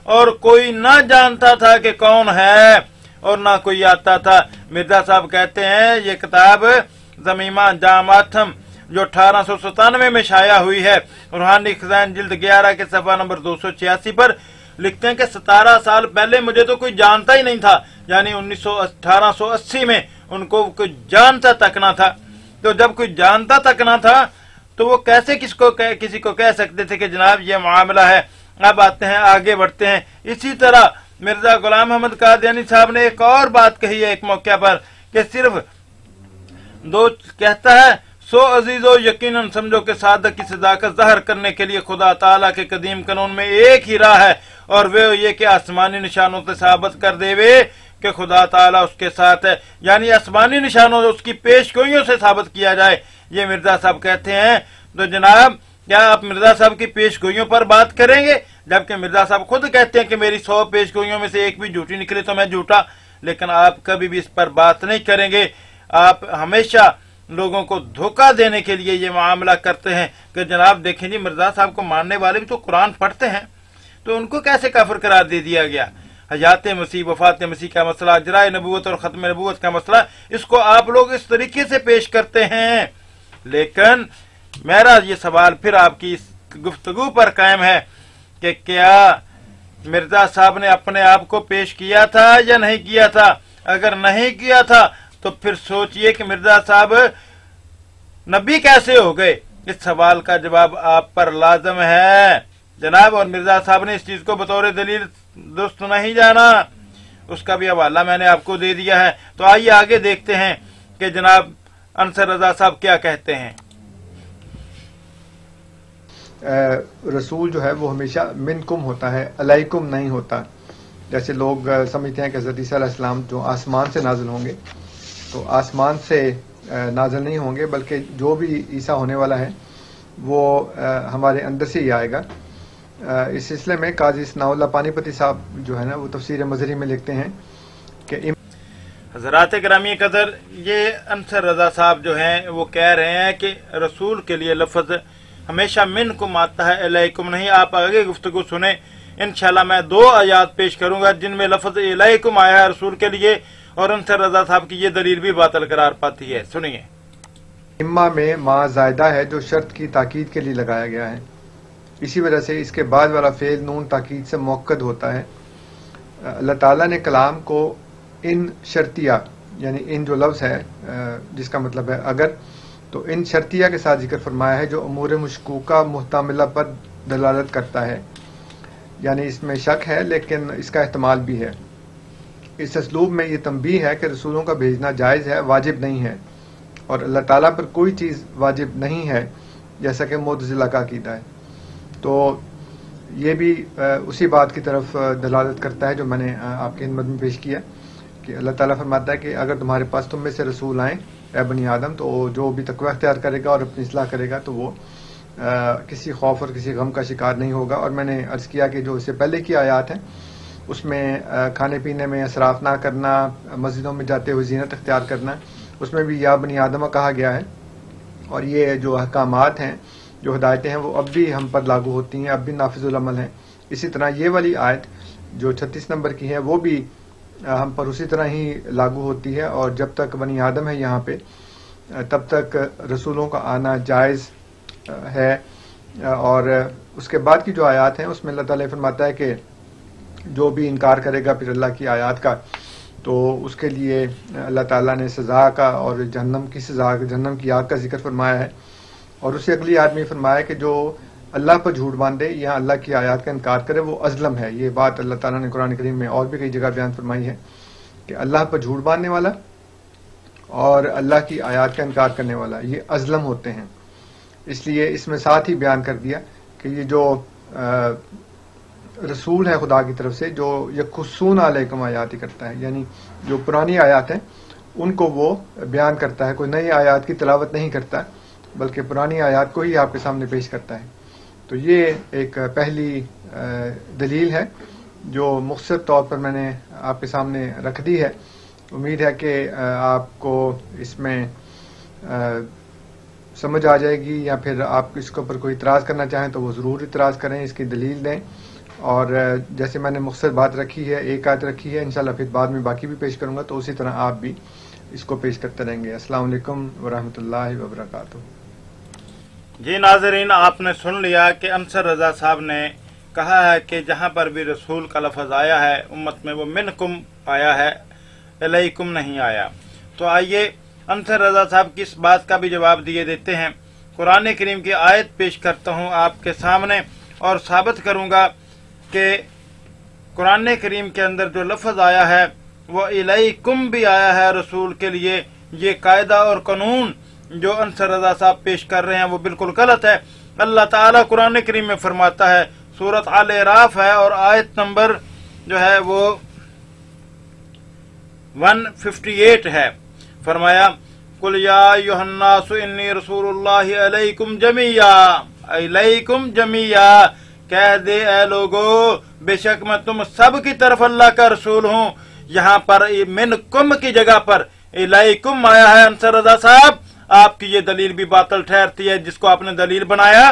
और कोई ना जानता था कि कौन है और ना कोई आता था। मिर्जा साहब कहते हैं ये किताब ज़मीमा जामातम जो 1897 में शाया हुई है, रूहानी खजान जिल्द 11 के सफ़ा नंबर 286 पर, لکھتے ہیں کہ 17 साल पहले मुझे तो कोई जानता ही नहीं था, यानी 1880 में उनको कोई जानता तक ना था। तो जब कोई जानता तक ना था तो वो कैसे किसी को कह सकते थे कि जनाब ये मामला है। अब आते हैं, आगे बढ़ते हैं। इसी तरह मिर्जा गुलाम अहमद कादियानी साहब ने एक और बात कही है एक मौके पर कि सिर्फ दो, कहता है, सो अजीजो यकीनन समझो कि सादक की सदाकत ज़ाहिर करने के लिए खुदा ताला के कदीम कानून में एक ही राह है, और वे ये कि आसमानी निशानों से साबित कर देवे कि खुदा ताला उसके साथ है, यानी आसमानी निशानों से उसकी पेशगोइयों से साबित किया जाए। ये मिर्जा साहब कहते हैं। तो जनाब क्या आप मिर्जा साहब की पेशगोइयों पर बात करेंगे, जबकि मिर्जा साहब खुद कहते हैं कि मेरी 100 पेशगोइयों में से एक भी झूठी निकले तो मैं झूठा। लेकिन आप कभी भी इस पर बात नहीं करेंगे। आप हमेशा लोगों को धोखा देने के लिए ये मामला करते हैं कि जनाब देखें जी, मिर्जा साहब को मानने वाले भी तो कुरान पढ़ते हैं, तो उनको कैसे काफिर करार दे दिया गया। हयात मसीह, वफात मसीह का मसला, जराए नबूवत और खत्म नबूवत का मसला, इसको आप लोग इस तरीके से पेश करते हैं। लेकिन मेरा ये सवाल फिर आपकी इस गुफ्तगू पर कायम है कि क्या मिर्जा साहब ने अपने आप को पेश किया था या नहीं किया था। अगर नहीं किया था तो फिर सोचिए कि मिर्जा साहब नबी कैसे हो गए। इस सवाल का जवाब आप पर लाजम है जनाब। और मिर्जा साहब ने इस चीज को बतौर दलील दुरुस्त नहीं जाना, उसका भी हवाला मैंने आपको दे दिया है। तो आइए आगे देखते हैं कि जनाब अंसर रजा साहब क्या कहते हैं। रसूल जो है वो हमेशा मिनकुम होता है, अलैकुम नहीं होता। जैसे लोग समझते हैं कि हज़रत ईसा अलैहिस्सलाम जो आसमान से नाजिल होंगे, तो आसमान से नाजिल नहीं होंगे, बल्कि जो भी ईसा होने वाला है वो हमारे अंदर से ही आएगा। इस सिलसिले में काजी सनाउल्लाह पानीपती साहब जो है ना, वो तफसीर मज़हरी में लिखते हैं कि हज़रात गिरामी कदर, ये अंसर रजा साहब जो हैं वो कह रहे हैं कि रसूल के लिए लफ्ज़ हमेशा मिनकुम आता है, अलैकुम नहीं। आप आगे गुफ्तगू सुने, इंशाल्लाह मैं 2 आयात पेश करूंगा जिनमें लफ्ज़ अलैकुम आया है रसूल के लिए, और अंसर रजा साहब की ये दलील भी बातिल करार पाती है। सुनिए। इम्मा में मा ज़ायदा है जो शर्त की ताकीद के लिए लगाया गया है, इसी वजह से इसके बाद वाला फेल नून ताकीद से मुअक्कद होता है। अल्लाह ताला ने कलाम को इन शर्तिया, यानी इन जो लफ्ज़ है जिसका मतलब है अगर, तो इन शर्तिया के साथ जिक्र फरमाया है जो अमूर मशकूका मुहतमिला पर दलालत करता है, यानी इसमें शक है लेकिन इसका एहतमाल भी है। इस असलूब में ये तंबीह है कि रसूलों का भेजना जायज़ है, वाजिब नहीं है, और अल्लाह ताला पर कोई चीज़ वाजिब नहीं है, जैसा कि मुअतज़िला का अक़ीदा है। तो ये भी उसी बात की तरफ दलालत करता है जो मैंने आपकी खिदमत में पेश किया कि अल्लाह ताला फरमाता है कि अगर तुम्हारे पास तुम में से रसूल आए ए बनी आदम, तो जो भी तकवा अख्तियार करेगा और अपनी इस्लाह करेगा तो वो किसी खौफ और किसी गम का शिकार नहीं होगा। और मैंने अर्ज़ किया कि जो इससे पहले की आयात हैं उसमें खाने पीने में इसराफ ना करना, मस्जिदों में जाते हुए ज़ीनत अख्तियार करना, उसमें भी या बनी आदम कहा गया है। और ये जो अहकामात हैं, जो हिदायतें हैं, वो अब भी हम पर लागू होती हैं, अब भी नाफिजुल अमल हैं। इसी तरह ये वाली आयत जो 36 नंबर की है वो भी हम पर उसी तरह ही लागू होती है, और जब तक बनी आदम है यहाँ पे तब तक रसूलों का आना जायज़ है। और उसके बाद की जो आयत हैं उसमें अल्लाह ताला फरमाता है कि जो भी इनकार करेगा फिर अल्लाह की आयत का, तो उसके लिए अल्लाह ताला ने सज़ा का और जहन्नम की सज़ा, जहन्नम की आग का जिक्र फरमाया है। और उससे अगली आयत में फरमाया कि जो अल्लाह पर झूठ बांधे या अल्लाह की आयत का इनकार करे वो अज़लम है। ये बात अल्लाह ताला ने कुरान करीम में और भी कई जगह बयान फरमाई है कि अल्लाह पर झूठ बांधने वाला और अल्लाह की आयत का इनकार करने वाला ये अज़लम होते हैं। इसलिए इसमें साथ ही बयान कर दिया कि ये जो रसूल है खुदा की तरफ से, जो यकुस्सून अलैकुम आयात ही करता है, यानी जो पुरानी आयत हैं उनको वो बयान करता है, कोई नई आयत की तिलावत नहीं करता बल्कि पुरानी आयत को ही आपके सामने पेश करता है। तो ये एक पहली दलील है जो मुख्तसर तौर पर मैंने आपके सामने रख दी है। उम्मीद है कि आपको इसमें समझ आ जाएगी, या फिर आप इसके ऊपर कोई इतराज़ करना चाहें तो वो ज़रूर इतराज़ करें, इसकी दलील दें। और जैसे मैंने मुख्तसर बात रखी है, एक आयत रखी है, इंशाल्लाह फिर बाद में बाकी भी पेश करूँगा, तो उसी तरह आप भी इसको पेश करते रहेंगे। अस्सलाम वालेकुम वरहमतुल्लाहि वबरकातुहू। जी नाज़रीन, आपने सुन लिया कि अंसर रजा साहब ने कहा है कि जहाँ पर भी रसूल का लफ्ज़ आया है उम्मत में वो मिनकुम आया है, अलैकुम नहीं आया। तो आइए अंसर रज़ा साहब की इस बात का भी जवाब दिए देते हैं। कुरान करीम की आयत पेश करता हूँ आपके सामने और साबित करूँगा कि कुरान करीम के अंदर जो लफ्ज़ आया है वो अलैकुम भी आया है रसूल के लिए। ये कायदा और कानून जो अंसर रज़ा साहब पेश कर रहे हैं वो बिल्कुल गलत है। अल्लाह ताला कुरान करीम में फरमाता है, सूरत अल-अराफ है और आयत नंबर जो है वो 158 है। फरमाया कुल या अय्युहन्नासु इन्नी रसूलुल्लाहि अलैकुम जमीया, अलैकुम जमीया, कह दे ए लोगो बेशक मैं तुम सब की तरफ अल्लाह का रसूल हूँ। यहाँ पर मिनकुम की जगह पर अलैकुम आया है। अंसर रज़ा साहब आपकी ये दलील भी बातिल ठहरती है जिसको आपने दलील बनाया।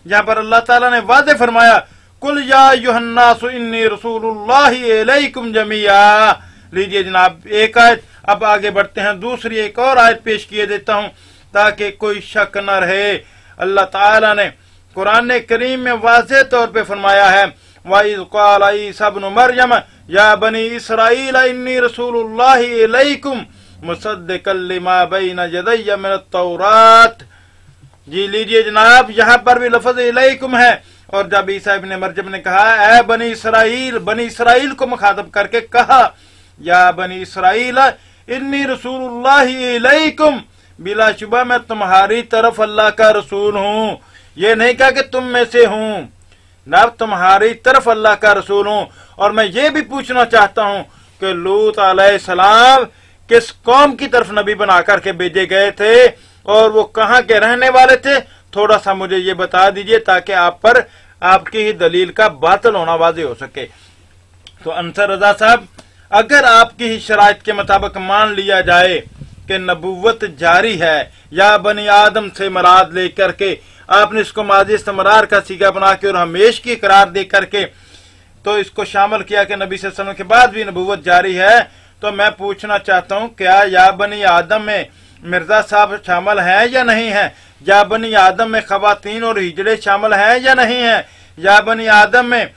यहाँ पर अल्लाह ताला ने वाज़े फरमाया कुल या अय्युहन्नासु इन्नी रसूलुल्लाहि अलैकुम जमीया। लीजिए जनाब एक आयत, अब आगे बढ़ते हैं, दूसरी एक और आयत पेश किए देता हूँ ताकि कोई शक न रहे। अल्लाह ताला ने कुरान करीम में वाज़े तौर पे फरमाया है वइज़ क़ाल ईसा इब्न मरयम या बनी इसराईल इन्नी रसूलुल्लाहि अलैकुम मुसद्दिक़न लिमा बैना यदैया मिनत तौरात। जी लीजिए जनाब यहाँ पर भी लफ्ज़ अलैकुम है। और जब ईसा इब्न मरयम ने कहा ए बनी इसराइल को मुखातब करके कहा या बनी इसराइल इन्नी रसूलुल्लाहि अलैकुम, बिला शुबा मैं तुम्हारी तरफ अल्लाह का रसूल हूँ। ये नहीं कहा कि तुम में से हूँ, ना तुम्हारी तरफ अल्लाह का रसूल हूँ। और मैं ये भी पूछना चाहता हूँ कि लूत अलैहिस्सलाम किस कौम की तरफ नबी बना करके भेजे गए थे और वो कहाँ के रहने वाले थे? थोड़ा सा मुझे ये बता दीजिए ताकि आप पर आपकी ही दलील का बातिल होना वाज़े हो सके। तो अंसर रज़ा साहब अगर आपकी ही शराइत के मुताबिक मान लिया जाए कि नबुव्वत जारी है या बनी आदम से मराद लेकर के आपने इसको माज़ी इस्तिमरार का सीगा बना के और हमेश की करार दे करके तो इसको शामिल किया कि नबी सल्लल्लाहु अलैहि वसल्लम के बाद भी नबुव्वत जारी है, तो मैं पूछना चाहता हूँ क्या या बनी आदम में मिर्जा साहब शामिल हैं या नहीं है? या बनी आदम में खवातीन और हिजड़े शामिल हैं या नहीं है? या बनी आदम में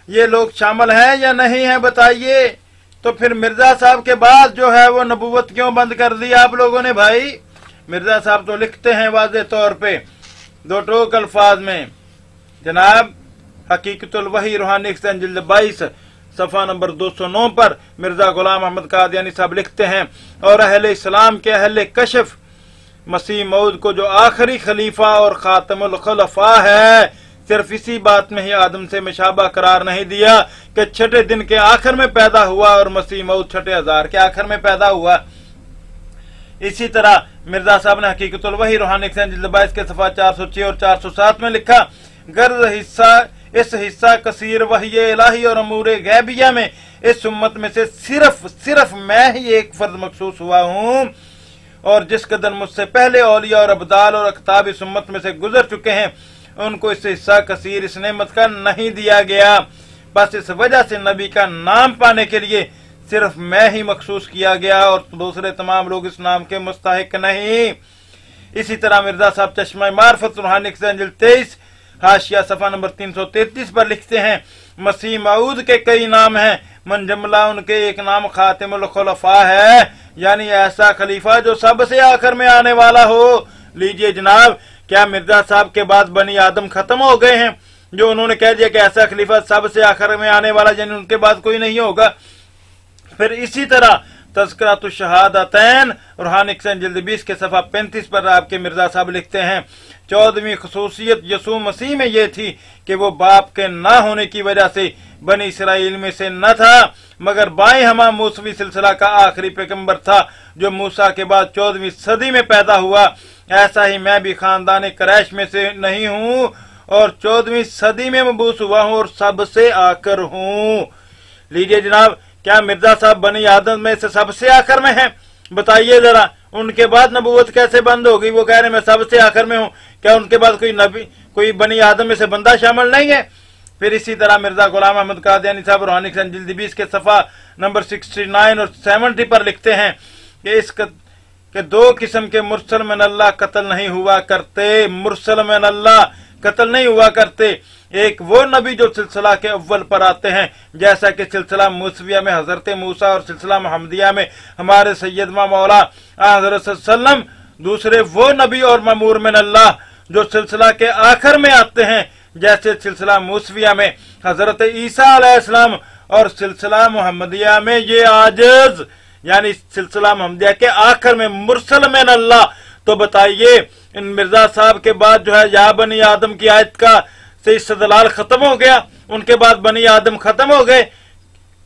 ये लोग शामिल हैं या नहीं है? बताइए। तो फिर मिर्जा साहब के बाद जो है वो नबुव्वत क्यों बंद कर दी आप लोगों ने? भाई मिर्जा साहब तो लिखते हैं वाज़े तौर पे दो टोक अल्फाज में, जनाब हकीकतुल वही रूहानी जिल्द 22 सफ़ा नंबर 209 पर मिर्जा गुलाम अहमद कादियानी साहब लिखते हैं और अहले इस्लाम के अहले कशफ मसीह मऊद को जो आखिरी खलीफा और खातमुल खुलफा है सिर्फ इसी बात में ही आदम से मुशाबा करार नहीं दिया कि छठे दिन के आखिर में पैदा हुआ और मसीह मऊद छठे हजार के आखिर में पैदा हुआ। इसी तरह मिर्जा साहब ने हकीकतुल वही रूहानी जिल्द 22 के सफ़ा 406 और 407 में लिखा गर्ज हिस्सा कसीर वही इलाही और अमूर गैबिया में इस उम्मत में से सिर्फ मैं ही एक फर्ज मखसूस हुआ हूँ और जिस कदर मुझसे पहले औलिया और अब्दाल और अख्ताब इस उम्मत में से गुजर चुके हैं उनको इस हिस्सा कसीर इस नेमत का नहीं दिया गया। बस इस वजह से नबी का नाम पाने के लिए सिर्फ मैं ही मखसूस किया गया और दूसरे तमाम लोग इस नाम के मुस्तहिक नहीं। इसी तरह मिर्जा साहब चश्मा मार्फत रूहानी 23 हाशिया सफ़ा नंबर 333 पर लिखते हैं मसीह मऊद के कई नाम हैं, मन जमला उनके एक नाम खातिमुल खुलफा है, यानी ऐसा खलीफा जो सबसे आखिर में आने वाला हो। लीजिए जनाब क्या मिर्जा साहब के बाद बनी आदम खत्म हो गए हैं जो उन्होंने कह दिया कि ऐसा खलीफा सबसे आखिर में आने वाला यानी उनके बाद कोई नहीं होगा? फिर इसी तरह तज़किरातुश शहादतैन रूहानी जिल्द 20 के सफ़ा 35 पर आपके मिर्जा साहब लिखते हैं 14वीं खसूसियत यसू मसीह में ये थी कि वो बाप के ना होने की वजह से बनी इसराइल में से न था मगर बाएं हमा मूसवी सिलसिला का आखिरी पैगंबर था जो मूसा के बाद 14वीं सदी में पैदा हुआ। ऐसा ही मैं भी खानदान क़ुरैश में से नहीं हूँ और 14वीं सदी में मबूस हुआ हूँ और सबसे आखिर हूँ। लीजिए जनाब क्या मिर्जा साहब बनी आदम में से सबसे आखिर में हैं? बताइए जरा उनके बाद नबूवत कैसे बंद होगी? वो कह रहे मैं सबसे आखिर में हूँ, क्या उनके बाद कोई नबी कोई बनी आदम में से बंदा शामिल नहीं है? फिर इसी तरह मिर्जा गुलाम अहमद कादियानी साहब रूहानी जिल्द 20 के सफ़ा नंबर 69 और 70 पर लिखते हैं कि दो किस्म के मुरसल में अल्लाह कत्ल नहीं हुआ करते। मुरसल में अल्लाह कत्ल नहीं हुआ करते। एक वो नबी जो सिलसिला के अव्वल पर आते हैं, जैसा कि सिलसिला मूसविया में हजरत मूसा और सिलसिला मोहम्मदिया में हमारे सैयदना मौला हजरत सल्लम। दूसरे वो नबी और ममूर मिन अल्लाह जो सिलसिला के आखिर में आते हैं, जैसे सिलसिला मूसविया में हजरत ईसा अलैहिस्सलाम और सिलसिला मोहम्मदिया में ये आजिज यानी सिलसिला मोहम्मदिया के आखिर में मुरसल मिन अल्लाह। तो बताइए इन मिर्जा साहब के बाद जो है या बनी आदम की आयत का से इस्तदलाल खत्म हो गया, उनके बाद बनी आदम खत्म हो गए।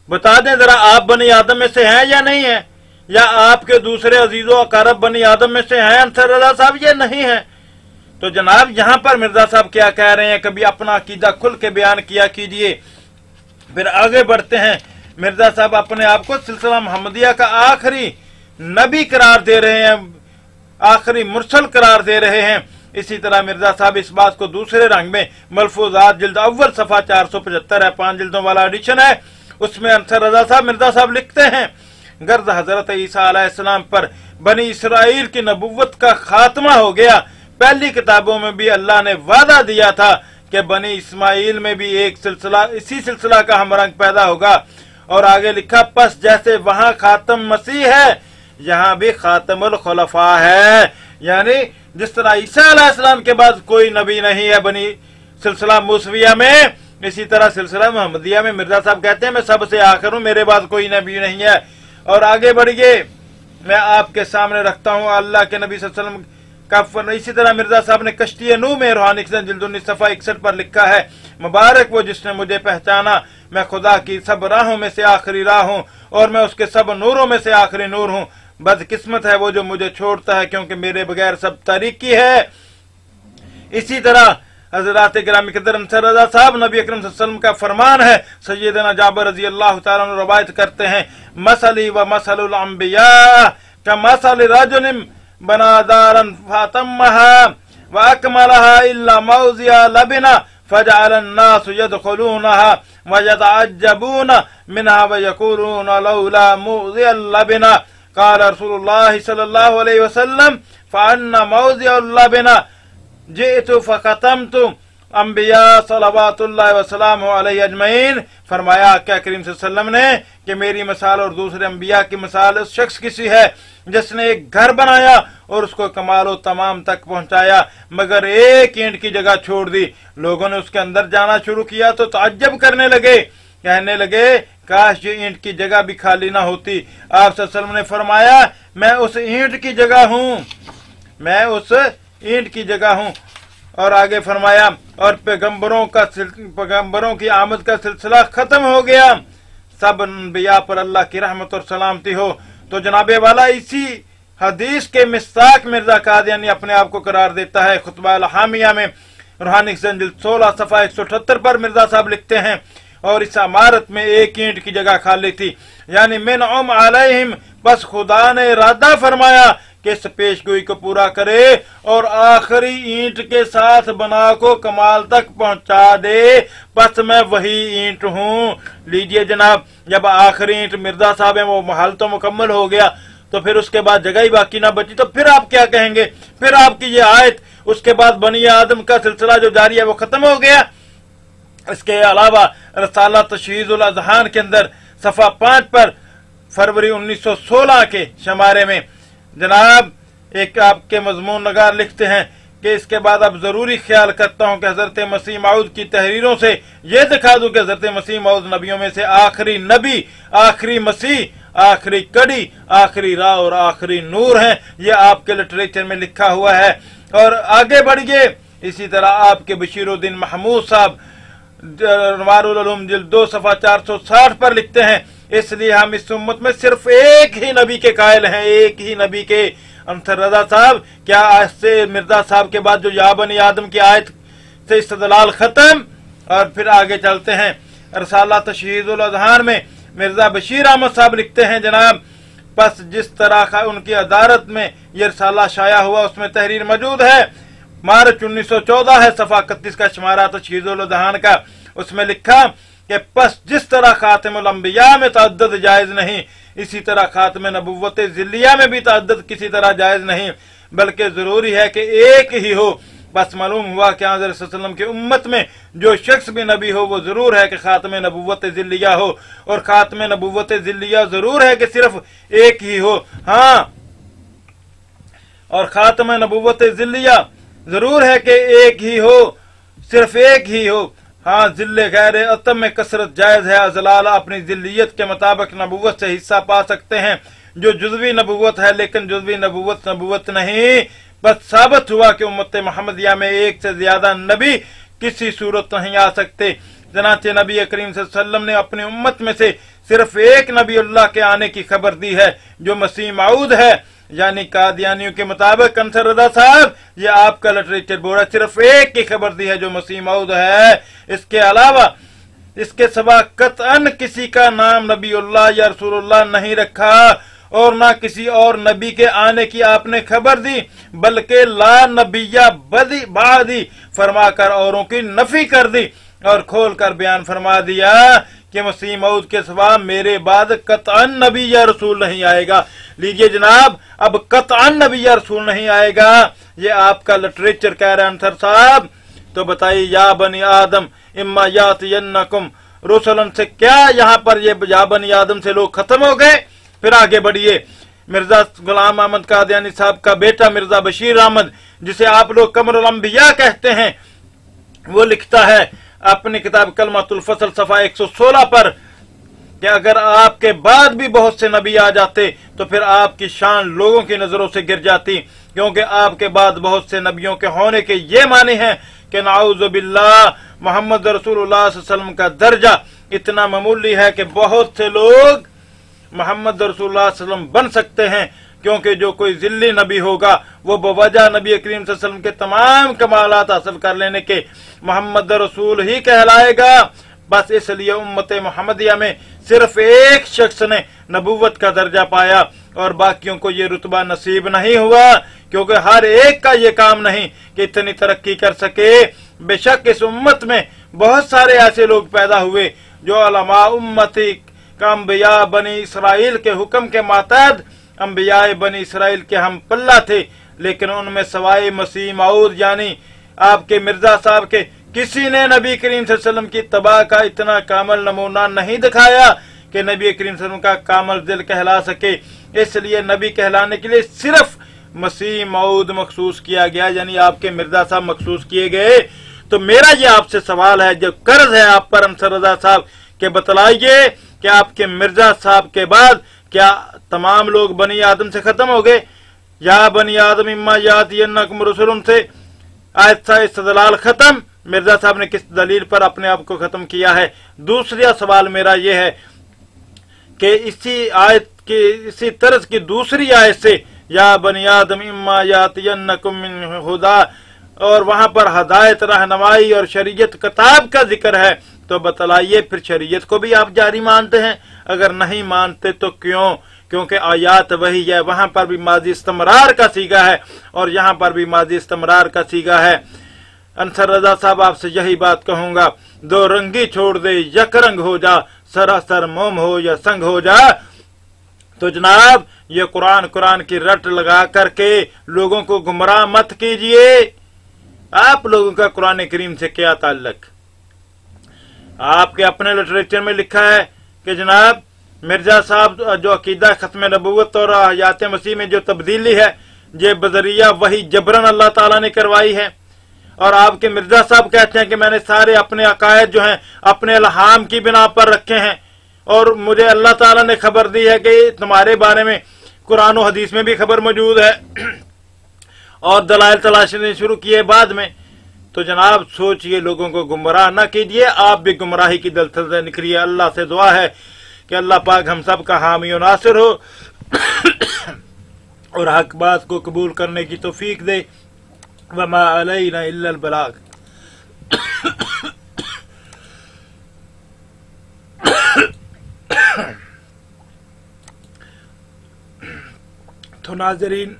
बता दें जरा, आप बनी आदम में से हैं या नहीं है, या आपके दूसरे अजीजों अकारब बनी आदम में से हैं अंसर रजा साहब, ये नहीं है। तो जनाब यहाँ पर मिर्जा साहब क्या कह रहे हैं, कभी अपना अकीदा खुल के बयान किया कीजिए। फिर आगे बढ़ते हैं। मिर्जा साहब अपने आप को सिलसिला मोहम्मदिया का आखिरी नबी करार दे रहे हैं, आखिरी मुरसल करार दे रहे हैं। इसी तरह मिर्जा साहब इस बात को दूसरे रंग में मलफूजात जिल्द अव्वल सफा 475 है, 5 जिल्दों वाला एडिशन है, उसमें अंसर रजा साहब मिर्जा साहब लिखते हैं, गर्द हजरत ईसा अलैहिस्सलाम पर बनी इसराइल की नबुव्वत का खात्मा हो गया। पहली किताबों में भी अल्लाह ने वादा दिया था कि बनी इस्माइल में भी एक सिलसिला, इसी सिलसिला का हमरंग पैदा होगा। और आगे लिखा, पस जैसे वहां खातम मसीह है यहाँ भी खातमुल खुलफा है, यानी जिस तरह ईसा अलैहिस्सलाम के बाद कोई नबी नहीं है बनी सिलसिला मूसविया में, इसी तरह सिलसिला मोहम्मदिया में मिर्जा साहब कहते हैं मैं सबसे आखिर हूं, मेरे बाद कोई नबी नहीं है। और आगे बढ़िए, मैं आपके सामने रखता हूं अल्लाह के नबी सल्लल्लाहु अलैहि वसल्लम का। इसी तरह मिर्जा साहब ने कश्ती नूह में रूहानी जिल्द 19 सफा 61 पर लिखा है, मुबारक वो जिसने मुझे पहचाना, मैं खुदा की सब राहों में से आखिरी राह हूँ और मैं उसके सब नूरों में से आखिरी नूर हूँ। बदकिस्मत है वो जो मुझे छोड़ता है, क्योंकि मेरे बगैर सब तारीकी है। इसी तरह हजरात गिरामी कदर अंसर रजा साहब नबी अकरम सल्लल्लाहु अलैहि वसल्लम का फरमान है, सैयदना जाबिर रज़ी अल्लाह तआला अन्हु रवायत करते हैं, मसली व मसलुल अंबिया का मसल रजुलिन बना दारन फातम्महा व अकमलहा इल्ला मौज़िया लबिना फजअलन नास यदखुलूनहा व यतअज्जबून मिनहा व यक़ूलून लौला मौज़िया लबिना क़ाल रसूलुल्लाह सल्लल्लाहु अलैहि वसल्लम फ़अन्ना मौज़िया लबिना जिअतु फ़ख़तमतु अंबिया सलवातुल्लाहि व सलामुहु अलैहि अजमईन। फरमाया क्या करीम सल्लल्लाहु अलैहि वसल्लम ने कि मेरी मिसाल और दूसरे अंबिया की मिसाल उस शख्स की सी है जिसने एक घर बनाया और उसको कमालो तमाम तक पहुंचाया, मगर एक ईंट की जगह छोड़ दी। लोगों ने उसके अंदर जाना शुरू किया तो ताज्जुब करने लगे, कहने लगे काश ये ईंट की जगह भी खाली ना होती। आप सल्लल्लाहु अलैहि वसल्लम ने फरमाया मैं उस ईंट की जगह हूँ, मैं उस ईंट की जगह हूँ। और आगे फरमाया और पैगंबरों की आमद का सिलसिला खत्म हो गया, सब अंबिया पर अल्लाह की रहमत और सलामती हो। तो जनाबे वाला इसी हदीस के मिस्ताक मिर्जा कादियानी अपने आप को करार देता है। खुतबा अल हामिया में रूहानी जिल्द 16 सफा 178 पर मिर्जा साहब लिखते हैं, और इस इमारत में एक ईंट की जगह खाली थी, यानी मिन उम अलैहिम, बस खुदा ने इरादा फरमाया कि इस पेशगोई को पूरा करे और आखिरी ईंट के साथ बना को कमाल तक पहुंचा दे, बस मैं वही ईंट हूँ। लीजिए जनाब, जब आखिरी ईंट मिर्जा साहब है वो महल तो मुकम्मल हो गया, तो फिर उसके बाद जगह ही बाकी ना बची, तो फिर आप क्या कहेंगे? फिर आपकी ये आयत, उसके बाद बनी आदम का सिलसिला जो जारी है वो खत्म हो गया। इसके अलावा रसाला तशहीजुल अज़हान के अंदर सफा 5 पर फरवरी 1916 के शमारे में जनाब एक आपके मजमून नगार लिखते हैं कि इसके बाद अब जरूरी ख्याल करता हूं कि हजरत मसीह मऊद की तहरीरों से यह दिखा दूं कि हजरत मसीह मऊद नबियों में से आखिरी नबी, आखिरी मसीह, आखिरी कड़ी, आखिरी राह और आखिरी नूर हैं। यह आपके लिटरेचर में लिखा हुआ है। और आगे बढ़िए, इसी तरह आपके बशीरुद्दीन महमूद साहब नवारुल उलूम जिल्द 2 सफा 460 पर लिखते हैं, इसलिए हम इस उम्मत में सिर्फ एक ही नबी के कायल हैं, एक ही नबी के। अंसर रजा साहब क्या आज से मिर्जा साहब के बाद जो या बनी आदम की आयत से इस्तदलाल खत्म। और फिर आगे चलते हैं, रसाला तशहीजुल अज़हान में मिर्जा बशीर अहमद साहब लिखते हैं जनाब, बस जिस तरह उनकी अदालत में यह रसाला शाया हुआ उसमें तहरीर मौजूद है, मार्च 1914 है, सफा 31 का शुमारा तशहीजुल अज़हान का। उसमें लिखा कि बस जिस तरह खातिमुल अंबिया में तअद्दुद जायज नहीं, इसी तरह खातिम नबुव्वत ज़िल्लिया में भी तअद्दुद किसी तरह जायज नहीं, बल्कि जरूरी है कि एक ही हो। बस मालूम हुआ कि हज़रत सल्लल्लाहु अलैहि वसल्लम की उम्मत में जो शख्स भी नबी हो वो ज़रूर है कि ख़ातमे नबुव्वत ज़िल्लिया हो, और ख़ातमे नबुव्वत ज़िल्लिया ज़रूर है कि सिर्फ एक ही हो। हाँ, और ख़ातमे नबुव्वत ज़िल्लिया ज़रूर है कि एक ही हो, सिर्फ एक ही हो। हाँ, ज़िल्ले गैर अतम में कसरत जायज़ है। अज़लाल अपनी ज़िल्लियत के मुताबिक नबुव्वत से हिस्सा पा सकते हैं जो जुज़वी नबुव्वत है, लेकिन जुज़वी नबुव्वत नबुव्वत नहीं। बस साबित हुआ कि उम्मत मुहम्मदिया में एक से ज्यादा नबी किसी सूरत नहीं आ सकते। चनाचे नबी करीम सल्लल्लाहु अलैहि वसल्लम ने अपनी उम्मत में से सिर्फ एक नबी अल्लाह के आने की खबर दी है जो मसीह मऊद है, यानी कादियानियों के मुताबिक अंसर रजा साहब, ये आपका लिटरेचर बोर्ड है, सिर्फ एक की खबर दी है जो मसीह मऊद है। इसके अलावा इसके सिवा कतअन किसी का नाम नबीउल्लाह या रसूलुल्लाह नहीं रखा, और ना किसी और नबी के आने की आपने खबर दी, बल्कि ला नबिया बदी बादी फरमाकर औरों की नफी कर दी और खोल कर बयान फरमा दिया कि मसीह मऊद के सिवा मेरे बाद कतअन नबी या रसूल नहीं आएगा। लीजिए जनाब, अब कतअन नबी या रसूल नहीं आएगा, ये आपका लिटरेचर कह रहे हैं अंसर साहब। तो बताइए, या बनी आदम इम्मा यातियन्नकुम रुसलन से क्या यहाँ पर ये या बनी आदम से लोग खत्म हो गए? फिर आगे बढ़िए। मिर्जा गुलाम अहमद कादियानी साहब का बेटा मिर्जा बशीर अहमद, जिसे आप लोग कमरुल अंबिया कहते हैं, वो लिखता है अपनी किताब कलमतुल फसल सफा 116 पर कि अगर आपके बाद भी बहुत से नबी आ जाते तो फिर आपकी शान लोगों की नजरों से गिर जाती, क्योंकि आपके बाद बहुत से नबियों के होने के ये माने हैं कि नाउज़ु बिल्लाह मोहम्मद रसूलुल्लाह सल्लल्लाहु अलैहि वसल्लम का दर्जा इतना मामूली है कि बहुत से लोग मोहम्मद रसूलुल्लाह सल्लल्लाहु अलैहि वसल्लम बन सकते हैं, क्योंकि जो कोई ज़िल्ली नबी होगा वो बवजह नबी करीम सल्लल्लाहु अलैहि वसल्लम के तमाम कमालात हासिल कर लेने के मोहम्मद रसूल ही कहलाएगा। बस इसलिए उम्मत मुहम्मदिया में सिर्फ एक शख्स ने नबुव्वत का दर्जा पाया और बाकियों को ये रुतबा नसीब नहीं हुआ, क्योंकि हर एक का ये काम नहीं कि इतनी तरक्की कर सके। बेशक इस उम्मत में बहुत सारे ऐसे लोग पैदा हुए जो उलमा उम्मती का अंबिया बनी इसराइल के हुक्म के मातहत अंबिया बनी इसराइल के हम पल्ला थे, लेकिन उनमें सवाए मसीह मऊद यानी आपके मिर्जा साहब के किसी ने नबी करीम सल्लल्लाहु अलैहि वसल्लम की तबाह का इतना कामल नमूना नहीं दिखाया कि नबी करीम सल्लल्लाहु अलैहि वसल्लम का कामल दिल कहला सके। इसलिए नबी कहलाने के लिए सिर्फ मसीह मऊद मखसूस किया गया, यानी आपके मिर्जा साहब मखसूस किए गए। तो मेरा ये आपसे सवाल है, जो कर्ज है आप पर अंसर रजा साहब, के बतलाइए कि आपके मिर्जा साहब के बाद क्या तमाम लोग बनी आदम से खत्म हो गए? या बनी आदम इम्मा यातियन्नकुम रुसुलुन से आयत सा इस्तदलाल खत्म। मिर्जा साहब ने किस दलील पर अपने आप को खत्म किया है? दूसरा सवाल मेरा यह है कि इसी आयत की इसी तरह की दूसरी आयत से या बनी आदम इम्मा यातियन्नकुम मिन हुदा, और वहां पर हदायत रहनुमाई और शरीयत किताब का जिक्र है, तो बतलाइए फिर शरीयत को भी आप जारी मानते हैं? अगर नहीं मानते तो क्यों? क्योंकि आयात वही है, वहां पर भी माजी इस्तमरार का सीगा है और यहाँ पर भी माजी इस्तमरार का सीगा है। अंसर रजा साहब, आपसे यही बात कहूंगा, दो रंगी छोड़ दे यक रंग हो जा, सरासर मोम हो या संग हो जा। तो जनाब, ये कुरान की रट लगा करके लोगों को गुमराह मत कीजिए। आप लोगों का कुरान करीम से क्या ताल्लुक? आपके अपने लिटरेचर में लिखा है कि जनाब मिर्जा साहब जो अकीदा खत्म नबुव्वत और हयात मसीह में जो तब्दीली है, ये बजरिया वही जबरन अल्लाह ताला ने करवाई है। और आपके मिर्जा साहब कहते हैं कि मैंने सारे अपने अकायद जो हैं अपने इल्हाम की बिना पर रखे हैं, और मुझे अल्लाह ताला ने खबर दी है कि तुम्हारे बारे में कुरान और हदीस में भी खबर मौजूद है, और दलाइल तलाशने शुरू किए बाद में। तो जनाब सोचिए, लोगों को गुमराह न कीजिए, आप भी गुमराही की दलदल से निकलिए। अल्लाह से दुआ है कि अल्लाह पाक हम सब का हामी और नासिर हो और हक बात को कबूल करने की तौफीक दे। वमा अलैना इल्लल बलाग। तो नाज़रीन,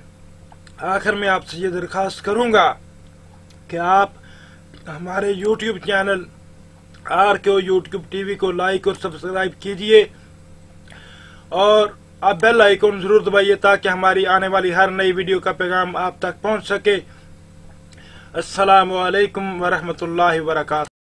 आखिर में आपसे ये दरख्वास्त करूंगा कि आप हमारे YouTube channel RKO YouTube TV को लाइक और सब्सक्राइब कीजिए, और आप बेल आइकन जरूर दबाइए ताकि हमारी आने वाली हर नई वीडियो का पैगाम आप तक पहुंच सके। अस्सलामु अलैकुम वरहमतुल्लाहि वबरकातुहू।